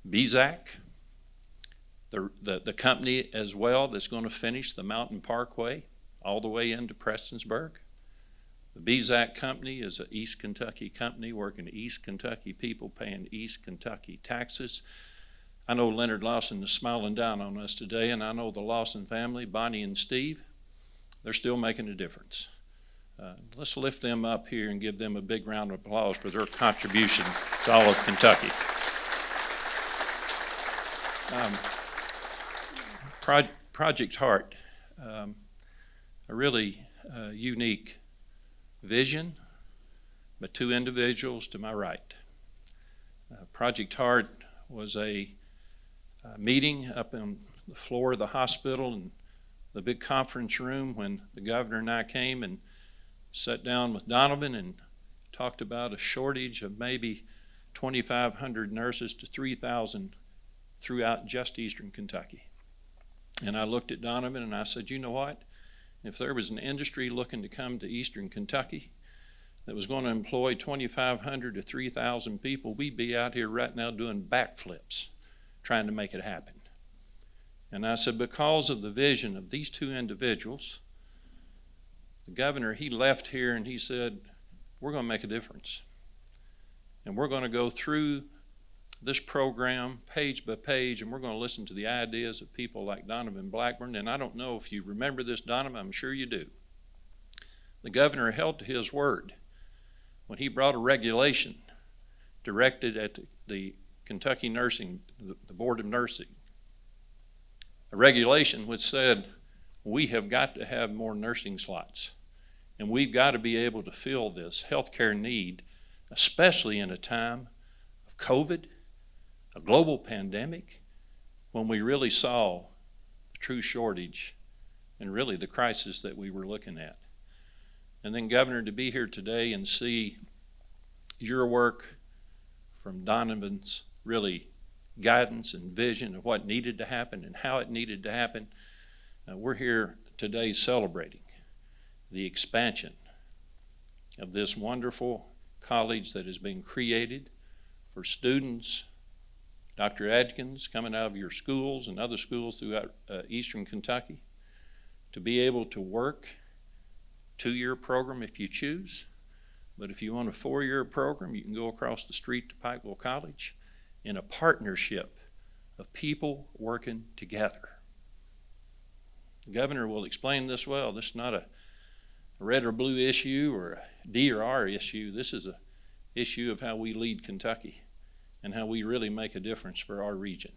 BZAC, the company as well that's going to finish the Mountain Parkway all the way into Prestonsburg. The BZAC company is an East Kentucky company working East Kentucky people, paying East Kentucky taxes. I know Leonard Lawson is smiling down on us today, and I know the Lawson family, Bonnie and Steve, they're still making a difference. Let's lift them up here and give them a big round of applause for their contribution to all of Kentucky. Project Heart, a really unique vision, but two individuals to my right. Project Heart was a meeting up on the floor of the hospital in the big conference room when the governor and I came and sat down with Donovan and talked about a shortage of maybe 2,500 nurses to 3,000 throughout just Eastern Kentucky. And I looked at Donovan and I said, you know what? If there was an industry looking to come to Eastern Kentucky that was going to employ 2,500 to 3,000 people, we'd be out here right now doing backflips trying to make it happen. And I said, because of the vision of these two individuals, the governor, he left here and he said, we're going to make a difference. And we're going to go through this program page by page, and we're going to listen to the ideas of people like Donovan Blackburn. And I don't know if you remember this, Donovan, I'm sure you do. The governor held to his word when he brought a regulation directed at the Kentucky Nursing, the Board of Nursing, a regulation which said we have got to have more nursing slots, and we've got to be able to fill this healthcare need, especially in a time of COVID, a global pandemic, when we really saw the true shortage and really the crisis that we were looking at. And then, Governor, to be here today and see your work from Donovan's really guidance and vision of what needed to happen and how it needed to happen, we're here today celebrating the expansion of this wonderful college that has been created for students. Dr. Adkins, coming out of your schools and other schools throughout Eastern Kentucky, to be able to work 2-year program if you choose. But if you want a 4-year program, you can go across the street to Pikeville College in a partnership of people working together. The governor will explain this well. This is not a red or blue issue or a D or R issue. This is an issue of how we lead Kentucky and how we really make a difference for our region.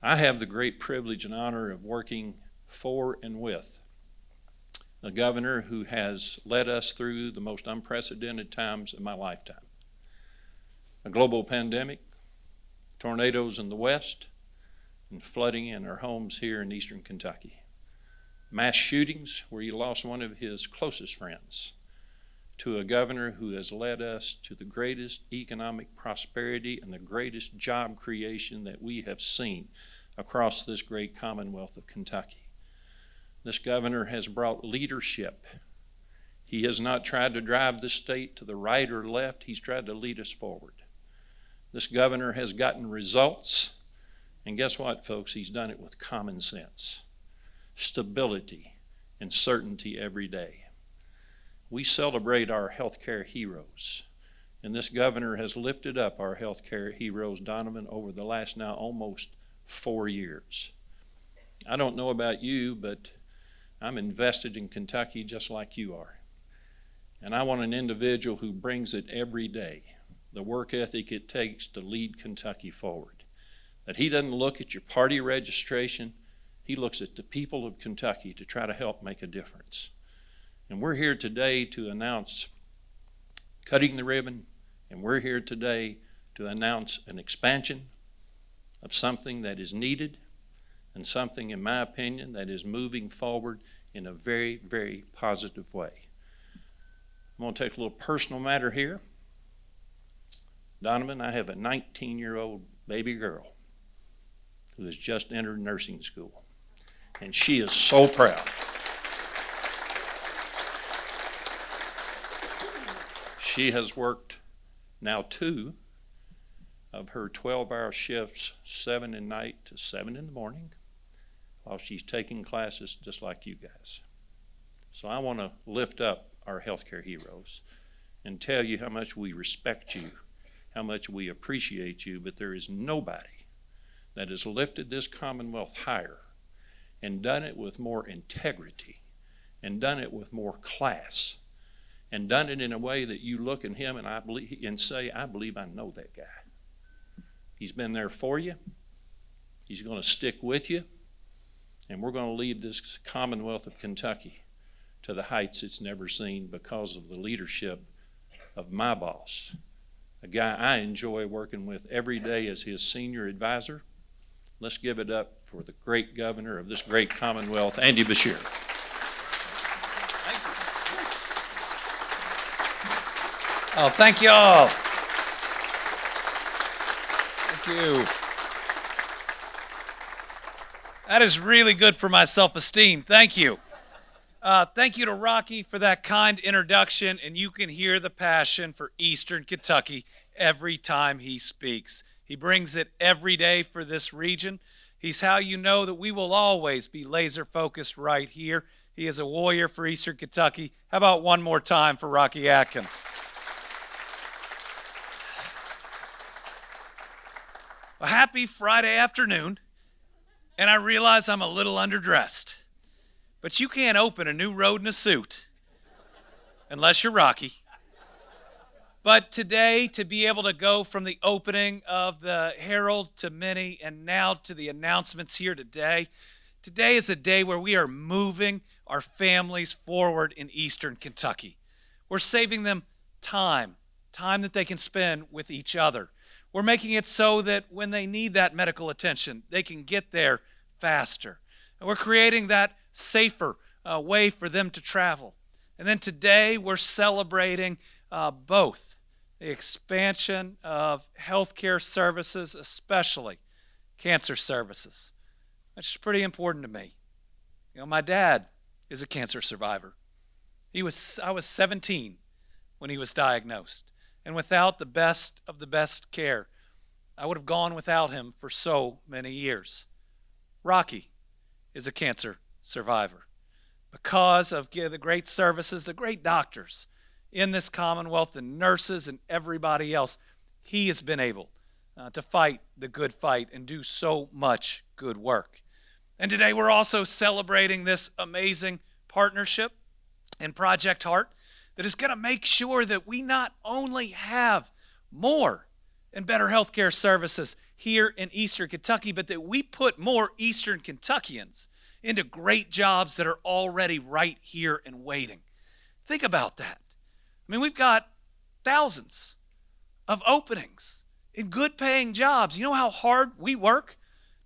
I have the great privilege and honor of working for and with a governor who has led us through the most unprecedented times of my lifetime. A global pandemic, tornadoes in the west, and flooding in our homes here in eastern Kentucky. Mass shootings where he lost one of his closest friends, to a governor who has led us to the greatest economic prosperity and the greatest job creation that we have seen across this great Commonwealth of Kentucky. This governor has brought leadership. He has not tried to drive the state to the right or left. He's tried to lead us forward. This governor has gotten results, and guess what, folks? He's done it with common sense, stability, and certainty every day. We celebrate our healthcare heroes, and this governor has lifted up our healthcare heroes, Donovan, over the last now almost 4 years. I don't know about you, but I'm invested in Kentucky just like you are. And I want an individual who brings it every day, the work ethic it takes to lead Kentucky forward. That he doesn't look at your party registration, he looks at the people of Kentucky to try to help make a difference. And we're here today to announce cutting the ribbon, and we're here today to announce an expansion of something that is needed and something, in my opinion, that is moving forward in a very, very positive way. I'm going to take a little personal matter here. Donovan, I have a 19-year-old baby girl who has just entered nursing school, and she is so proud. She has worked now 2 of her 12-hour shifts, 7 at night to 7 in the morning, while she's taking classes just like you guys. So I want to lift up our healthcare heroes and tell you how much we respect you, how much we appreciate you, but there is nobody that has lifted this Commonwealth higher and done it with more integrity and done it with more class and done it in a way that you look at him and say, I believe I know that guy. He's been there for you. He's going to stick with you. And we're going to lead this Commonwealth of Kentucky to the heights it's never seen because of the leadership of my boss, a guy I enjoy working with every day as his senior advisor. Let's give it up for the great governor of this great Commonwealth, Andy Beshear. Oh, thank you all. Thank you. That is really good for my self-esteem. Thank you. Thank you to Rocky for that kind introduction, and you can hear the passion for Eastern Kentucky every time he speaks. He brings it every day for this region. He's how you know that we will always be laser focused right here. He is a warrior for Eastern Kentucky. How about one more time for Rocky Atkins? A happy Friday afternoon, and I realize I'm a little underdressed. But you can't open a new road in a suit unless you're Rocky. But today, to be able to go from the opening of the Herald to Minnie and now to the announcements here today, today is a day where we are moving our families forward in Eastern Kentucky. We're saving them time that they can spend with each other. We're making it so that when they need that medical attention, they can get there faster. And we're creating that safer way for them to travel. And then today we're celebrating both the expansion of healthcare services, especially cancer services, which is pretty important to me. You know, my dad is a cancer survivor. I was 17 when he was diagnosed. And without the best of the best care, I would have gone without him for so many years. Rocky is a cancer survivor. Because of the great services, the great doctors in this Commonwealth, the nurses and everybody else, he has been able to fight the good fight and do so much good work. And today we're also celebrating this amazing partnership in Project Heart that is going to make sure that we not only have more and better healthcare services here in Eastern Kentucky, but that we put more Eastern Kentuckians into great jobs that are already right here and waiting. Think about that. I mean, we've got thousands of openings in good paying jobs. You know how hard we work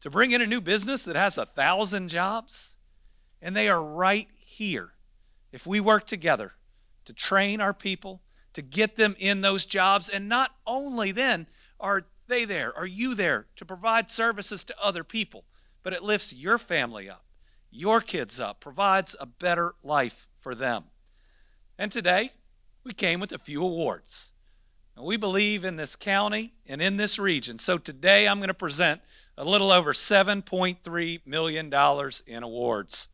to bring in a new business that has 1,000 jobs? And they are right here. If we work together to train our people, to get them in those jobs, and not only then are they there, are you there to provide services to other people, but it lifts your family up, your kids up, provides a better life for them. And today, we came with a few awards. And we believe in this county and in this region. So today, I'm going to present a little over $7.3 million in awards.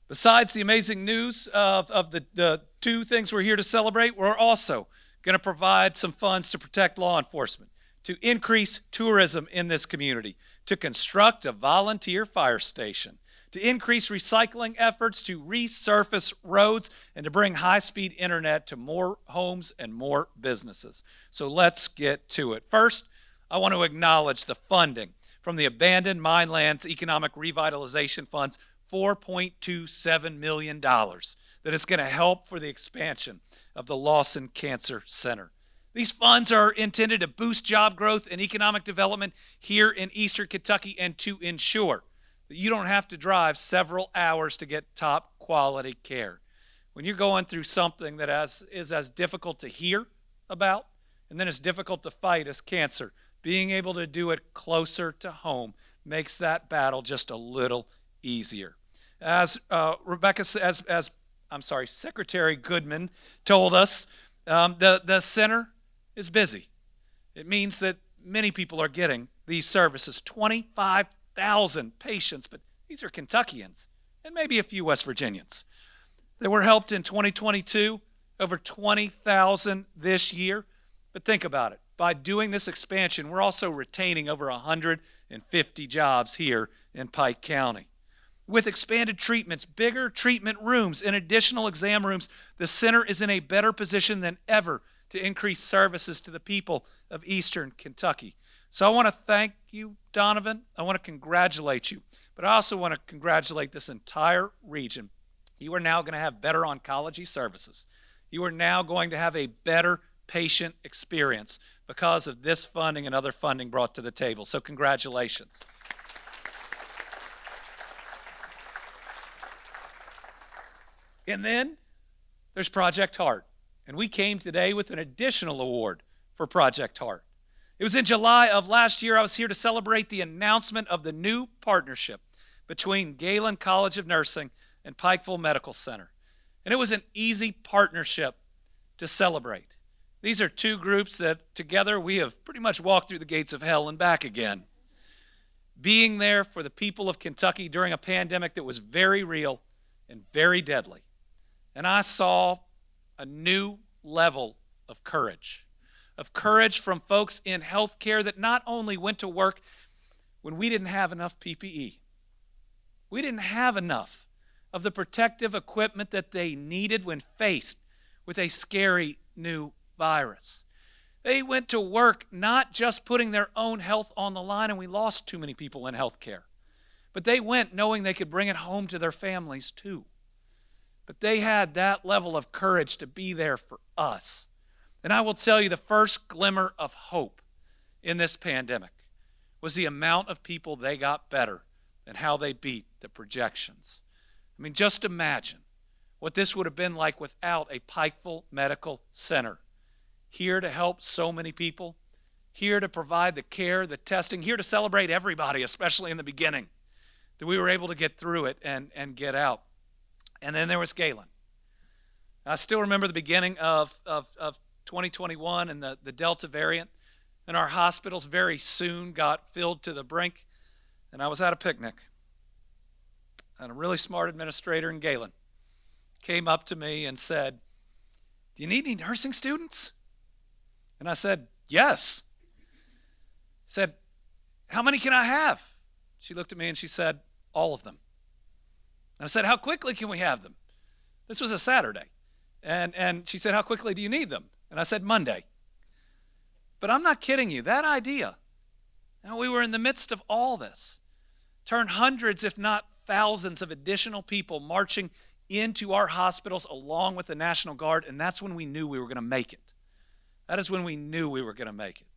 Besides the amazing news of the two things we're here to celebrate, we're also going to provide some funds to protect law enforcement, to increase tourism in this community, to construct a volunteer fire station, to increase recycling efforts, to resurface roads, and to bring high-speed internet to more homes and more businesses. So let's get to it. First, I want to acknowledge the funding from the Abandoned Mine Lands Economic Revitalization Fund's $4.27 million that is going to help for the expansion of the Lawson Cancer Center. These funds are intended to boost job growth and economic development here in Eastern Kentucky and to ensure that you don't have to drive several hours to get top quality care. When you're going through something that is as difficult to hear about and then as difficult to fight as cancer, being able to do it closer to home makes that battle just a little easier. As Secretary Goodman told us, the center is busy. It means that many people are getting these services. 25,000 patients, but these are Kentuckians and maybe a few West Virginians. They were helped in 2022, over 20,000 this year. But think about it. By doing this expansion, we're also retaining over 150 jobs here in Pike County. With expanded treatments, bigger treatment rooms, and additional exam rooms, the center is in a better position than ever to increase services to the people of Eastern Kentucky. So I want to thank you, Donovan. I want to congratulate you. But I also want to congratulate this entire region. You are now going to have better oncology services. You are now going to have a better patient experience because of this funding and other funding brought to the table. So congratulations. And then there's Project Heart. And we came today with an additional award for Project Heart. It was in July of last year. I was here to celebrate the announcement of the new partnership between Galen College of Nursing and Pikeville Medical Center. And it was an easy partnership to celebrate. These are two groups that together we have pretty much walked through the gates of hell and back again. Being there for the people of Kentucky during a pandemic that was very real and very deadly. And I saw a new level of courage from folks in healthcare that not only went to work when we didn't have enough PPE. We didn't have enough of the protective equipment that they needed when faced with a scary new virus. They went to work not just putting their own health on the line, and we lost too many people in healthcare, but they went knowing they could bring it home to their families too. But they had that level of courage to be there for us. And I will tell you, the first glimmer of hope in this pandemic was the amount of people they got better and how they beat the projections. I mean, just imagine what this would have been like without a Pikeville Medical Center, here to help so many people, here to provide the care, the testing, here to celebrate everybody, especially in the beginning, that we were able to get through it and get out. And then there was Galen. I still remember the beginning of 2021 and the Delta variant. and our hospitals very soon got filled to the brink, and I was at a picnic, and a really smart administrator in Galen came up to me and said, "Do you need any nursing students?" And I said, "Yes." Said, "How many can I have?" She looked at me and she said, "All of them." And I said, "How quickly can we have them?" This was a Saturday. And she said, "How quickly do you need them?" And I said, "Monday." But I'm not kidding you. That idea, now we were in the midst of all this, turned hundreds, if not thousands, of additional people marching into our hospitals along with the National Guard, and that's when we knew we were going to make it. That is when we knew we were going to make it.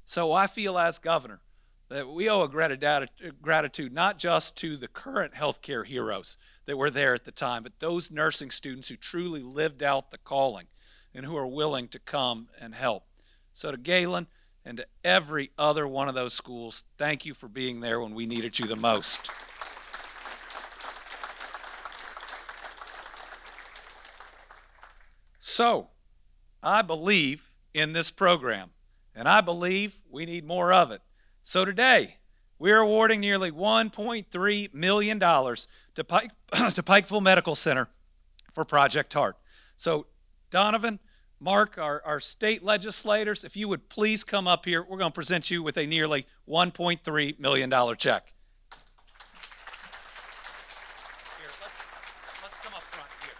So I feel as governor that we owe a gratitude not just to the current healthcare heroes that were there at the time, but those nursing students who truly lived out the calling and who are willing to come and help. So to Galen and to every other one of those schools, thank you for being there when we needed you the most. So, I believe in this program, and I believe we need more of it. So today, we are awarding nearly $1.3 million to Pikeville Medical Center for Project Heart. So Donovan, Mark, our state legislators, if you would please come up here, we're going to present you with a nearly $1.3 million check. Here, let's come up front here.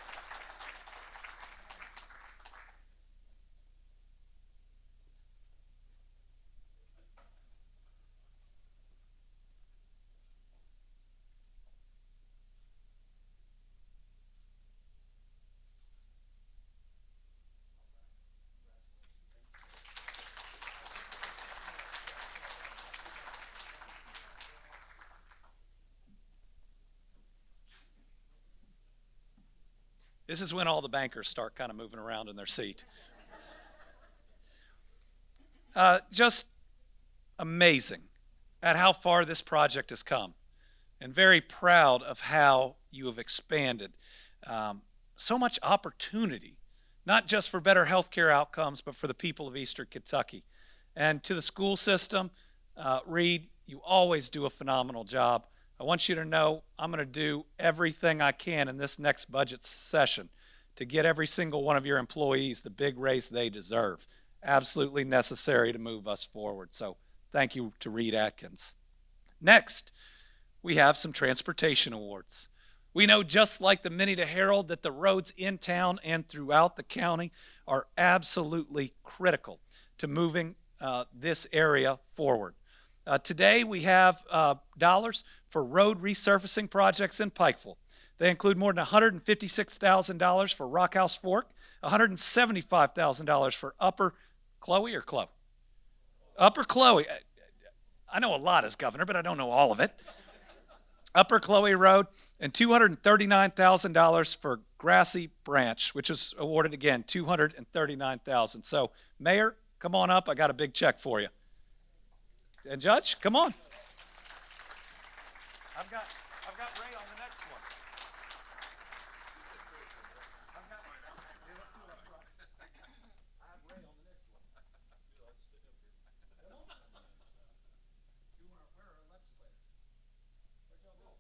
This is when all the bankers start kind of moving around in their seat. Just amazing at how far this project has come, and very proud of how you have expanded. So much opportunity, not just for better healthcare outcomes, but for the people of Eastern Kentucky. And to the school system, Reed, you always do a phenomenal job. I want you to know I'm going to do everything I can in this next budget session to get every single one of your employees the big raise they deserve. Absolutely necessary to move us forward. So thank you to Reed Atkins. Next, we have some transportation awards. We know, just like the Minita Herald, that the roads in town and throughout the county are absolutely critical to moving this area forward. Today we have dollars for road resurfacing projects in Pikeville. They include more than $156,000 for Rockhouse Fork, $175,000 for Upper Chloe or Chloe? Upper Chloe. I know a lot as governor, but I don't know all of it. Upper Chloe Road, and $239,000 for Grassy Branch, which was awarded again, $239,000. So, Mayor, come on up. I got a big check for you. And Judge, come on. I've got Ray on the next one. I have Ray on the next one. Come on. Where are our legislators? Where'd y'all go?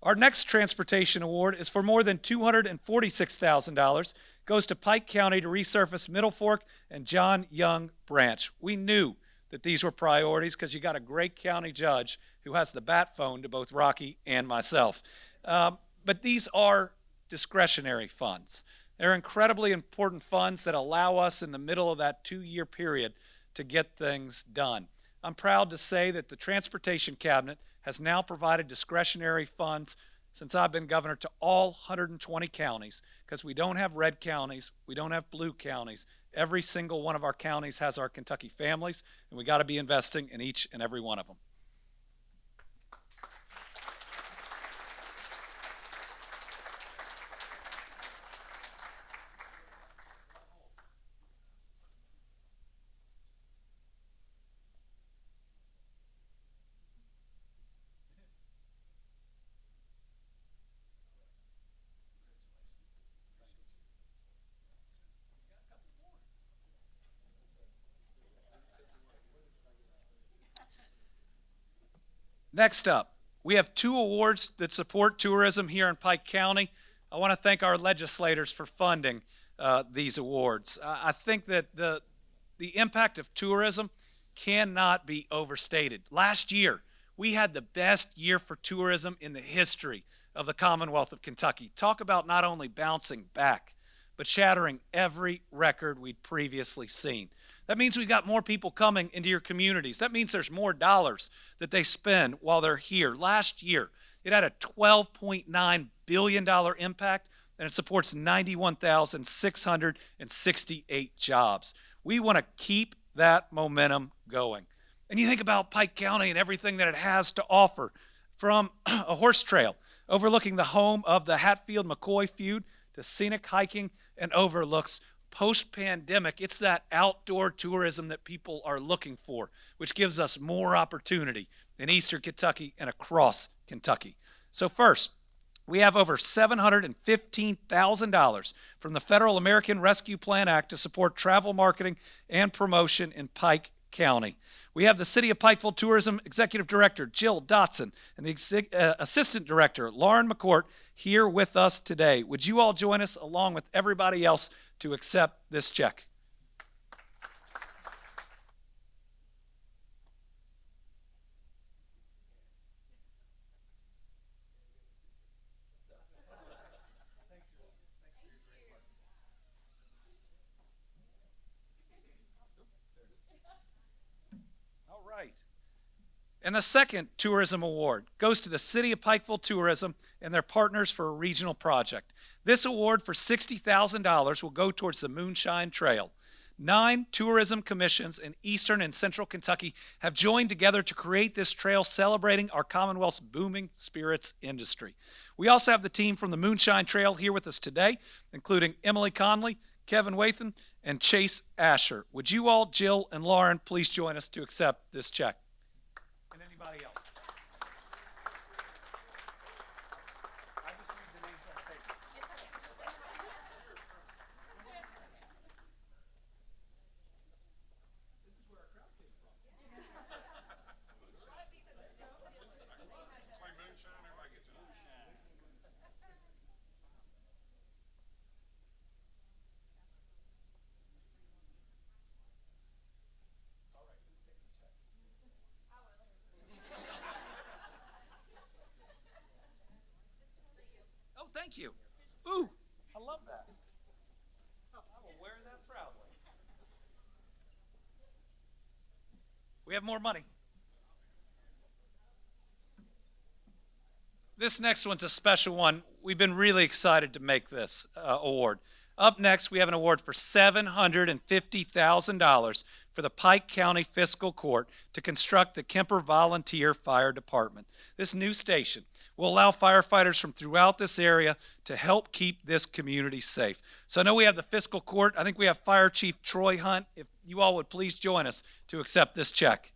Our next transportation award is for more than $246,000. Goes to Pike County to resurface Middle Fork and John Young Branch. We knew that these were priorities because you got a great county judge who has the bat phone to both Rocky and myself. But these are discretionary funds. They're incredibly important funds that allow us in the middle of that 2-year period to get things done. I'm proud to say that the Transportation Cabinet has now provided discretionary funds since I've been governor to all 120 counties, because we don't have red counties, we don't have blue counties. Every single one of our counties has our Kentucky families, and we got to be investing in each and every one of them. Next up, we have 2 awards that support tourism here in Pike County. I want to thank our legislators for funding these awards. I think that the impact of tourism cannot be overstated. Last year, we had the best year for tourism in the history of the Commonwealth of Kentucky. Talk about not only bouncing back, but shattering every record we'd previously seen. That means we've got more people coming into your communities. That means there's more dollars that they spend while they're here. Last year, it had a $12.9 billion impact, and it supports 91,668 jobs. We want to keep that momentum going. And you think about Pike County and everything that it has to offer, from a horse trail overlooking the home of the Hatfield-McCoy feud to scenic hiking and overlooks. Post-pandemic, it's that outdoor tourism that people are looking for, which gives us more opportunity in eastern Kentucky and across Kentucky. So first, we have over $715,000 from the Federal American Rescue Plan Act to support travel marketing and promotion in Pike County. We have the City of Pikeville Tourism Executive Director Jill Dotson and the Assistant Director Lauren McCourt here with us today. Would you all join us along with everybody else to accept this check? All right. And the second tourism award goes to the City of Pikeville Tourism and their partners for a regional project. This award for $60,000 will go towards the Moonshine Trail. 9 tourism commissions in eastern and central Kentucky have joined together to create this trail celebrating our Commonwealth's booming spirits industry. We also have the team from the Moonshine Trail here with us today, including Emily Conley, Kevin Wathan, and Chase Asher. Would you all, Jill and Lauren, please join us to accept this check? And anybody else? I just need the names on paper. This is where our crowd came from. Oh, thank you. Ooh, I love that. I will wear that proudly. We have more money. This next one's a special one. We've been really excited to make this award. Up next, we have an award for $750,000 for the Pike County Fiscal Court to construct the Kemper Volunteer Fire Department. This new station will allow firefighters from throughout this area to help keep this community safe. So I know we have the Fiscal Court. I think we have Fire Chief Troy Hunt. If you all would please join us to accept this check.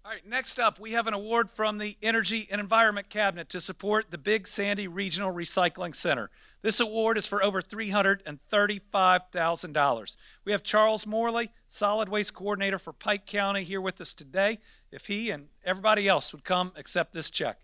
All right, next up, we have an award from the Energy and Environment Cabinet to support the Big Sandy Regional Recycling Center. This award is for over $335,000. We have Charles Morley, Solid Waste Coordinator for Pike County, here with us today. If he and everybody else would come accept this check.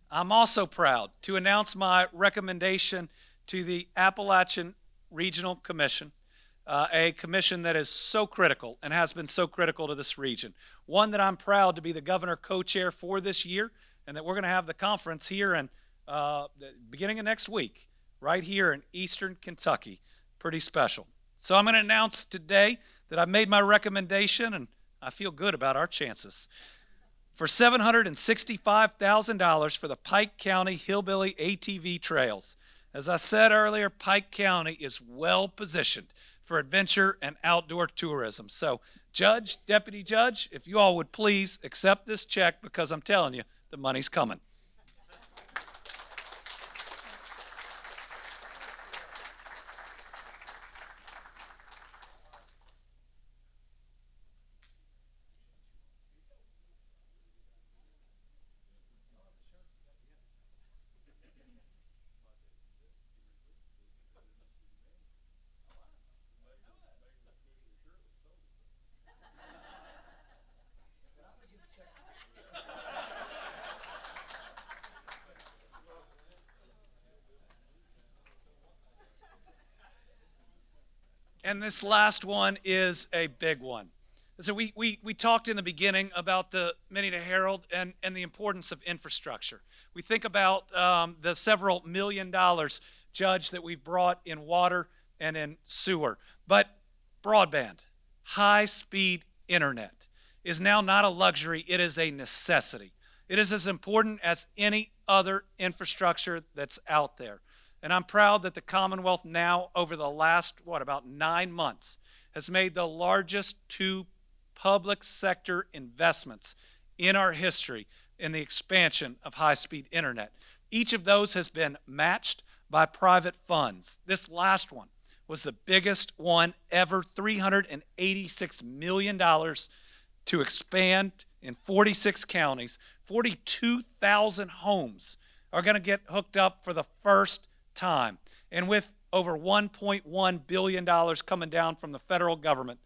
I'm also proud to announce my recommendation to the Appalachian Regional Commission a commission that is so critical and has been so critical to this region. One that I'm proud to be the governor co-chair for this year, and that we're going to have the conference here in the beginning of next week, right here in Eastern Kentucky. Pretty special. So I'm going to announce today that I've made my recommendation, and I feel good about our chances. For $765,000 for the Pike County Hillbilly ATV Trails. As I said earlier, Pike County is well positioned for adventure and outdoor tourism. So, Judge, Deputy Judge, if you all would please accept this check, because I'm telling you, the money's coming. And this last one is a big one. So we talked in the beginning about the Minnetonka Herald and the importance of infrastructure. We think about the several $1 million, Judge, that we've brought in water and in sewer. But broadband, high-speed internet, is now not a luxury, it is a necessity. It is as important as any other infrastructure that's out there. And I'm proud that the Commonwealth now, over the last, about 9 months, has made the largest 2 public sector investments in our history in the expansion of high-speed internet. Each of those has been matched by private funds. This last one was the biggest one ever, $386 million to expand in 46 counties. 42,000 homes are going to get hooked up for the first time. And with over $1.1 billion coming down from the federal government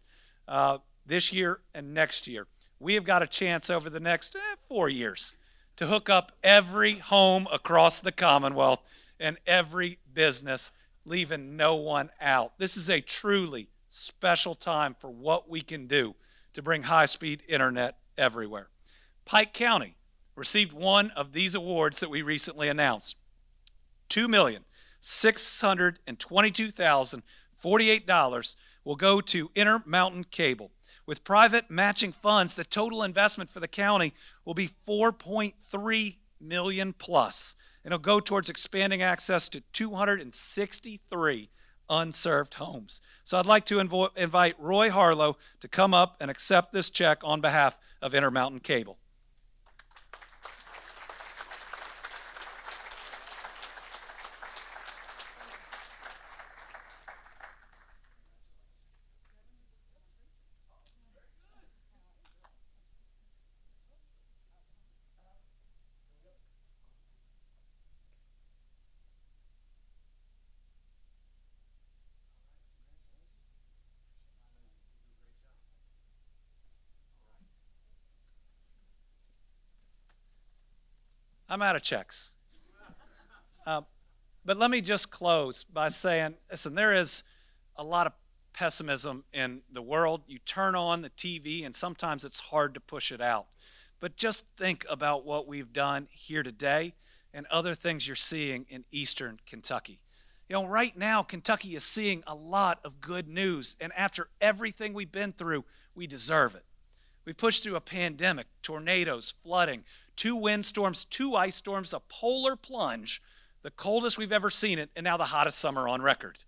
this year and next year, we have got a chance over the next 4 years to hook up every home across the Commonwealth and every business, leaving no one out. This is a truly special time for what we can do to bring high-speed internet everywhere. Pike County received one of these awards that we recently announced. $2,622,048 will go to Intermountain Cable. With private matching funds, the total investment for the county will be $4.3 million plus. It'll go towards expanding access to 263 unserved homes. So I'd like to invite Roy Harlow to come up and accept this check on behalf of Intermountain Cable. I'm out of checks. But let me just close by saying, listen, there is a lot of pessimism in the world. You turn on the TV and sometimes it's hard to push it out. But just think about what we've done here today and other things you're seeing in Eastern Kentucky. You know, right now, Kentucky is seeing a lot of good news, and after everything we've been through, we deserve it. We've pushed through a pandemic, tornadoes, flooding, 2 windstorms, 2 ice storms, a polar plunge, the coldest we've ever seen it, and now the hottest summer on record.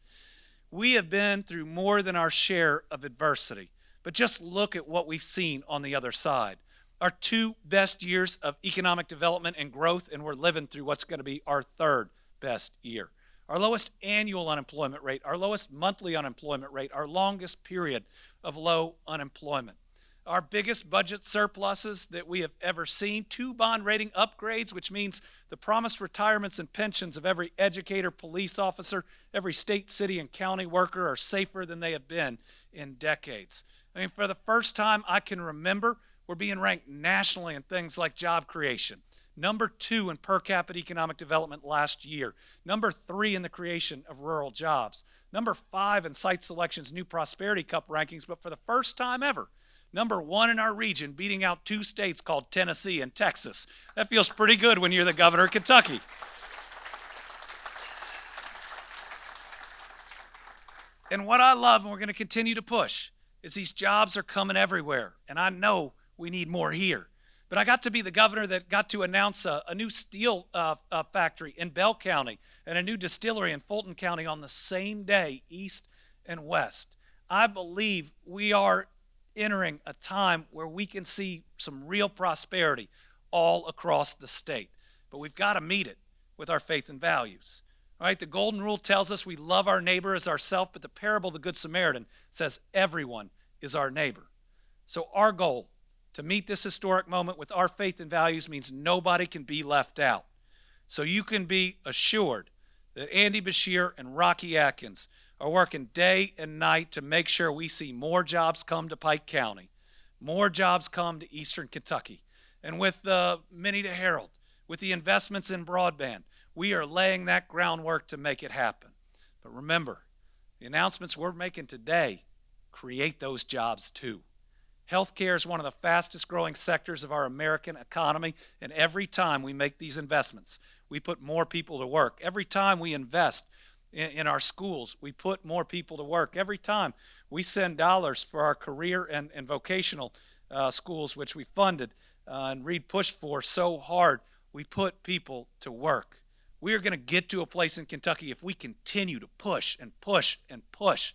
We have been through more than our share of adversity, but just look at what we've seen on the other side. Our 2 best years of economic development and growth, and we're living through what's going to be our 3rd best year. Our lowest annual unemployment rate, our lowest monthly unemployment rate, our longest period of low unemployment. Our biggest budget surpluses that we have ever seen, 2 bond rating upgrades, which means the promised retirements and pensions of every educator, police officer, every state, city, and county worker are safer than they have been in decades. I mean, for the first time I can remember, we're being ranked nationally in things like job creation, number 2 in per capita economic development last year, number 3 in the creation of rural jobs, number 5 in Site Selection's New Prosperity Cup rankings, but for the first time ever, number 1 in our region, beating out 2 states called Tennessee and Texas. That feels pretty good when you're the governor of Kentucky. And what I love, and we're going to continue to push, is these jobs are coming everywhere. And I know we need more here. But I got to be the governor that got to announce a new steel factory in Bell County and a new distillery in Fulton County on the same day, east and west. I believe we are entering a time where we can see some real prosperity all across the state. But we've got to meet it with our faith and values. All right, the golden rule tells us we love our neighbor as ourselves, but the parable of the Good Samaritan says everyone is our neighbor. So our goal to meet this historic moment with our faith and values means nobody can be left out. So you can be assured that Andy Beshear and Rocky Atkins are working day and night to make sure we see more jobs come to Pike County, more jobs come to Eastern Kentucky. And with the Minnie to Herald, with the investments in broadband, we are laying that groundwork to make it happen. But remember, the announcements we're making today create those jobs too. Healthcare is one of the fastest growing sectors of our American economy, and every time we make these investments, we put more people to work. Every time we invest in our schools, we put more people to work. Every time we send dollars for our career and vocational schools, which we funded and Reed pushed for so hard, we put people to work. We are going to get to a place in Kentucky if we continue to push and push and push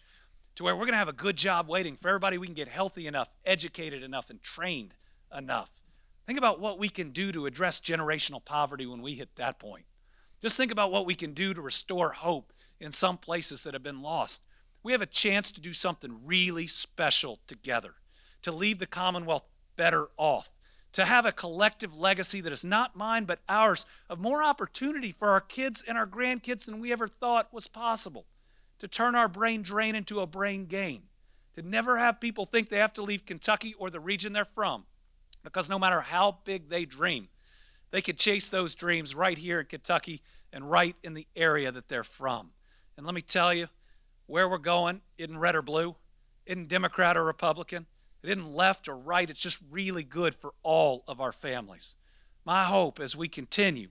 to where we're going to have a good job waiting for everybody. We can get healthy enough, educated enough, and trained enough. Think about what we can do to address generational poverty when we hit that point. Just think about what we can do to restore hope in some places that have been lost. We have a chance to do something really special together, to leave the Commonwealth better off, to have a collective legacy that is not mine but ours, of more opportunity for our kids and our grandkids than we ever thought was possible, to turn our brain drain into a brain gain, to never have people think they have to leave Kentucky or the region they're from, because no matter how big they dream, they could chase those dreams right here in Kentucky and right in the area that they're from. And let me tell you, where we're going isn't red or blue, isn't Democrat or Republican, it isn't left or right. It's just really good for all of our families. My hope as we continue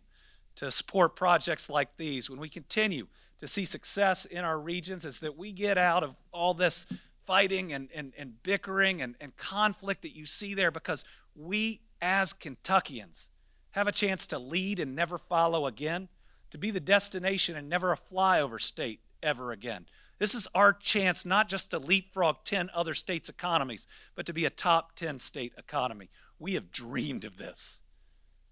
to support projects like these, when we continue to see success in our regions, is that we get out of all this fighting and bickering and conflict that you see there, because we as Kentuckians have a chance to lead and never follow again, to be the destination and never a flyover state ever again. This is our chance not just to leapfrog 10 other states' economies, but to be a top 10 state economy. We have dreamed of this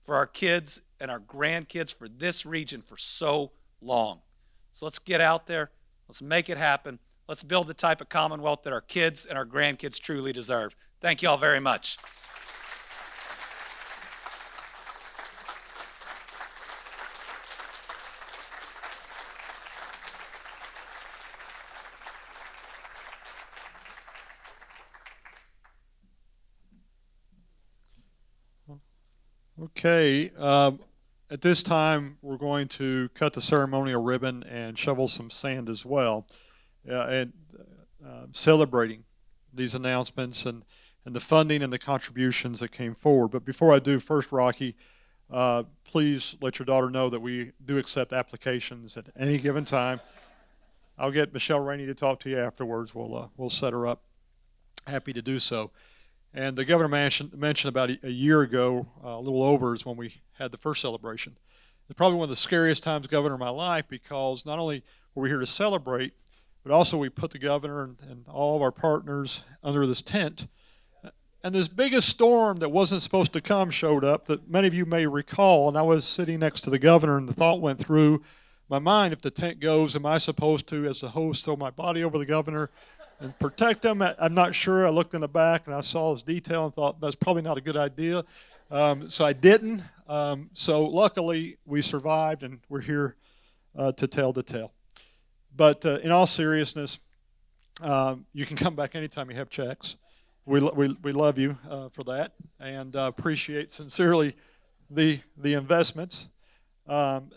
for our kids and our grandkids, for this region for so long. So let's get out there. Let's make it happen. Let's build the type of Commonwealth that our kids and our grandkids truly deserve. Thank you all very much. Okay, at this time, we're going to cut the ceremonial ribbon and shovel some sand as well, and celebrating these announcements and the funding and the contributions that came forward. But before I do, first, Rocky, please let your daughter know that we do accept applications at any given time. I'll get Michelle Rainey to talk to you afterwards. We'll set her up. Happy to do so. And the governor mentioned about a year ago, a little over, is when we had the first celebration. It's probably one of the scariest times, governor, of my life, because not only were we here to celebrate, but also we put the governor and all of our partners under this tent. And this biggest storm that wasn't supposed to come showed up, that many of you may recall, and I was sitting next to the governor, and the thought went through my mind, if the tent goes, am I supposed to, as the host, throw my body over the governor and protect him? I'm not sure. I looked in the back and I saw his detail and thought that's probably not a good idea. So I didn't. So luckily we survived, and we're here to tell the tale. But in all seriousness, you can come back anytime you have checks. We love you for that, and appreciate sincerely the investments. And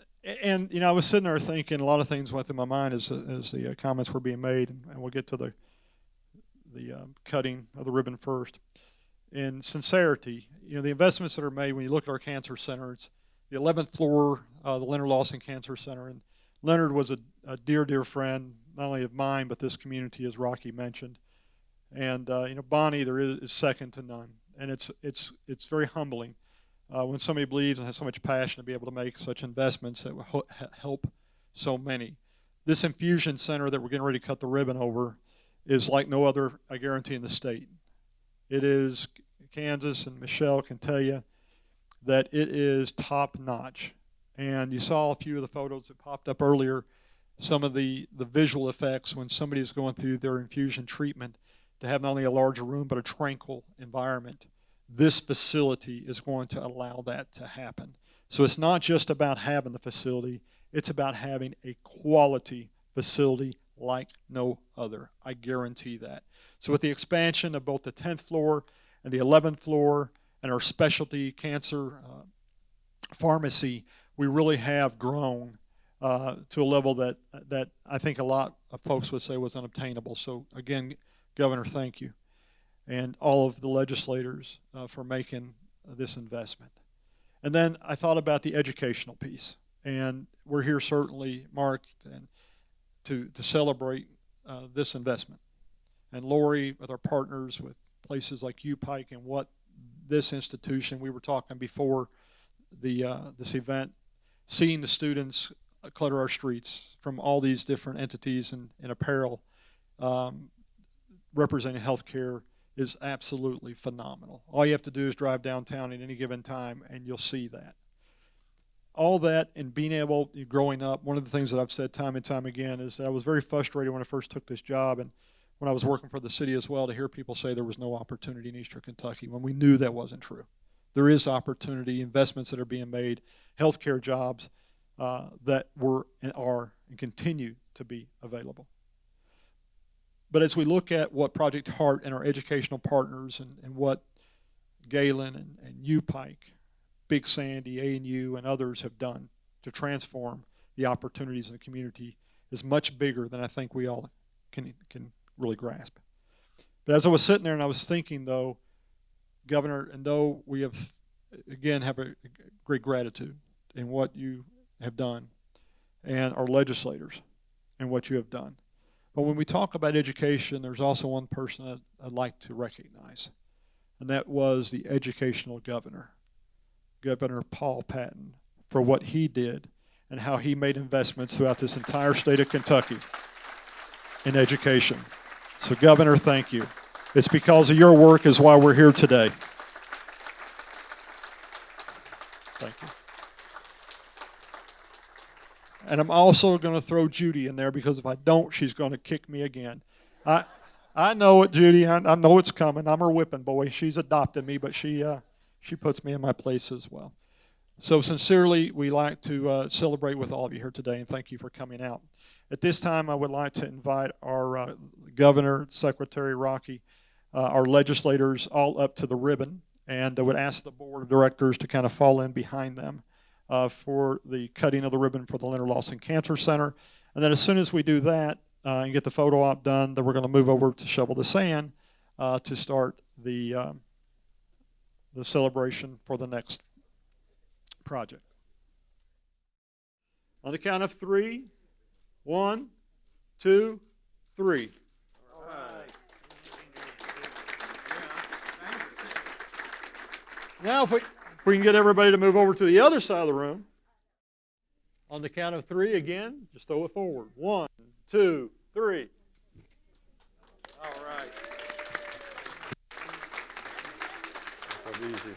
I was sitting there thinking a lot of things went through my mind as the comments were being made, and we'll get to the cutting of the ribbon first. In sincerity, the investments that are made when you look at our cancer center, it's the 11th floor, the Leonard Lawson Cancer Center, and Leonard was a dear, dear friend, not only of mine but this community, as Rocky mentioned. And Bonnie, there is second to none, and it's very humbling when somebody believes and has so much passion to be able to make such investments that will help so many. This infusion center that we're getting ready to cut the ribbon over is like no other, I guarantee, in the state. It is, Kansas and Michelle can tell you that it is top notch. And you saw a few of the photos that popped up earlier, some of the visual effects when somebody is going through their infusion treatment, to have not only a larger room but a tranquil environment. This facility is going to allow that to happen. So it's not just about having the facility, it's about having a quality facility like no other. I guarantee that. So with the expansion of both the 10th floor and the 11th floor and our specialty cancer pharmacy, we really have grown to a level that I think a lot of folks would say was unobtainable. So again, Governor, thank you, and all of the legislators for making this investment. And then I thought about the educational piece, and we're here certainly, Mark, and to celebrate this investment. And Lori, with our partners with places like UPike and what this institution, we were talking before this event, seeing the students clutter our streets from all these different entities and apparel representing healthcare is absolutely phenomenal. All you have to do is drive downtown at any given time and you'll see that. All that and being able, growing up, one of the things that I've said time and time again is that I was very frustrated when I first took this job and when I was working for the city as well, to hear people say there was no opportunity in Eastern Kentucky when we knew that wasn't true. There is opportunity, investments that are being made, healthcare jobs that were and are and continue to be available. But as we look at what Project Heart and our educational partners and what Galen and UPike, Big Sandy, A&U, and others have done to transform the opportunities in the community is much bigger than I think we all can really grasp. But as I was sitting there and I was thinking, though, Governor, and though we have, again, have a great gratitude in what you have done and our legislators and what you have done. But when we talk about education, there's also one person that I'd like to recognize, and that was the educational governor, Governor Paul Patton, for what he did and how he made investments throughout this entire state of Kentucky in education. So, Governor, thank you. It's because of your work is why we're here today. Thank you. And I'm also going to throw Judy in there because if I don't, she's going to kick me again. I know it, Judy. I know it's coming. I'm her whipping boy. She's adopted me, but she puts me in my place as well. So sincerely, we like to celebrate with all of you here today, and thank you for coming out. At this time, I would like to invite our Governor, Secretary Rocky, our legislators all up to the ribbon, and I would ask the board of directors to kind of fall in behind them for the cutting of the ribbon for the Leonard Lawson Cancer Center. And then as soon as we do that and get the photo op done, then we're going to move over to shovel the sand to start the celebration for the next project. On the count of 3, 1, 2, 3. All right. Now if we can get everybody to move over to the other side of the room. On the count of 3 again, just throw it forward. 1, 2, 3. All right. That's easy.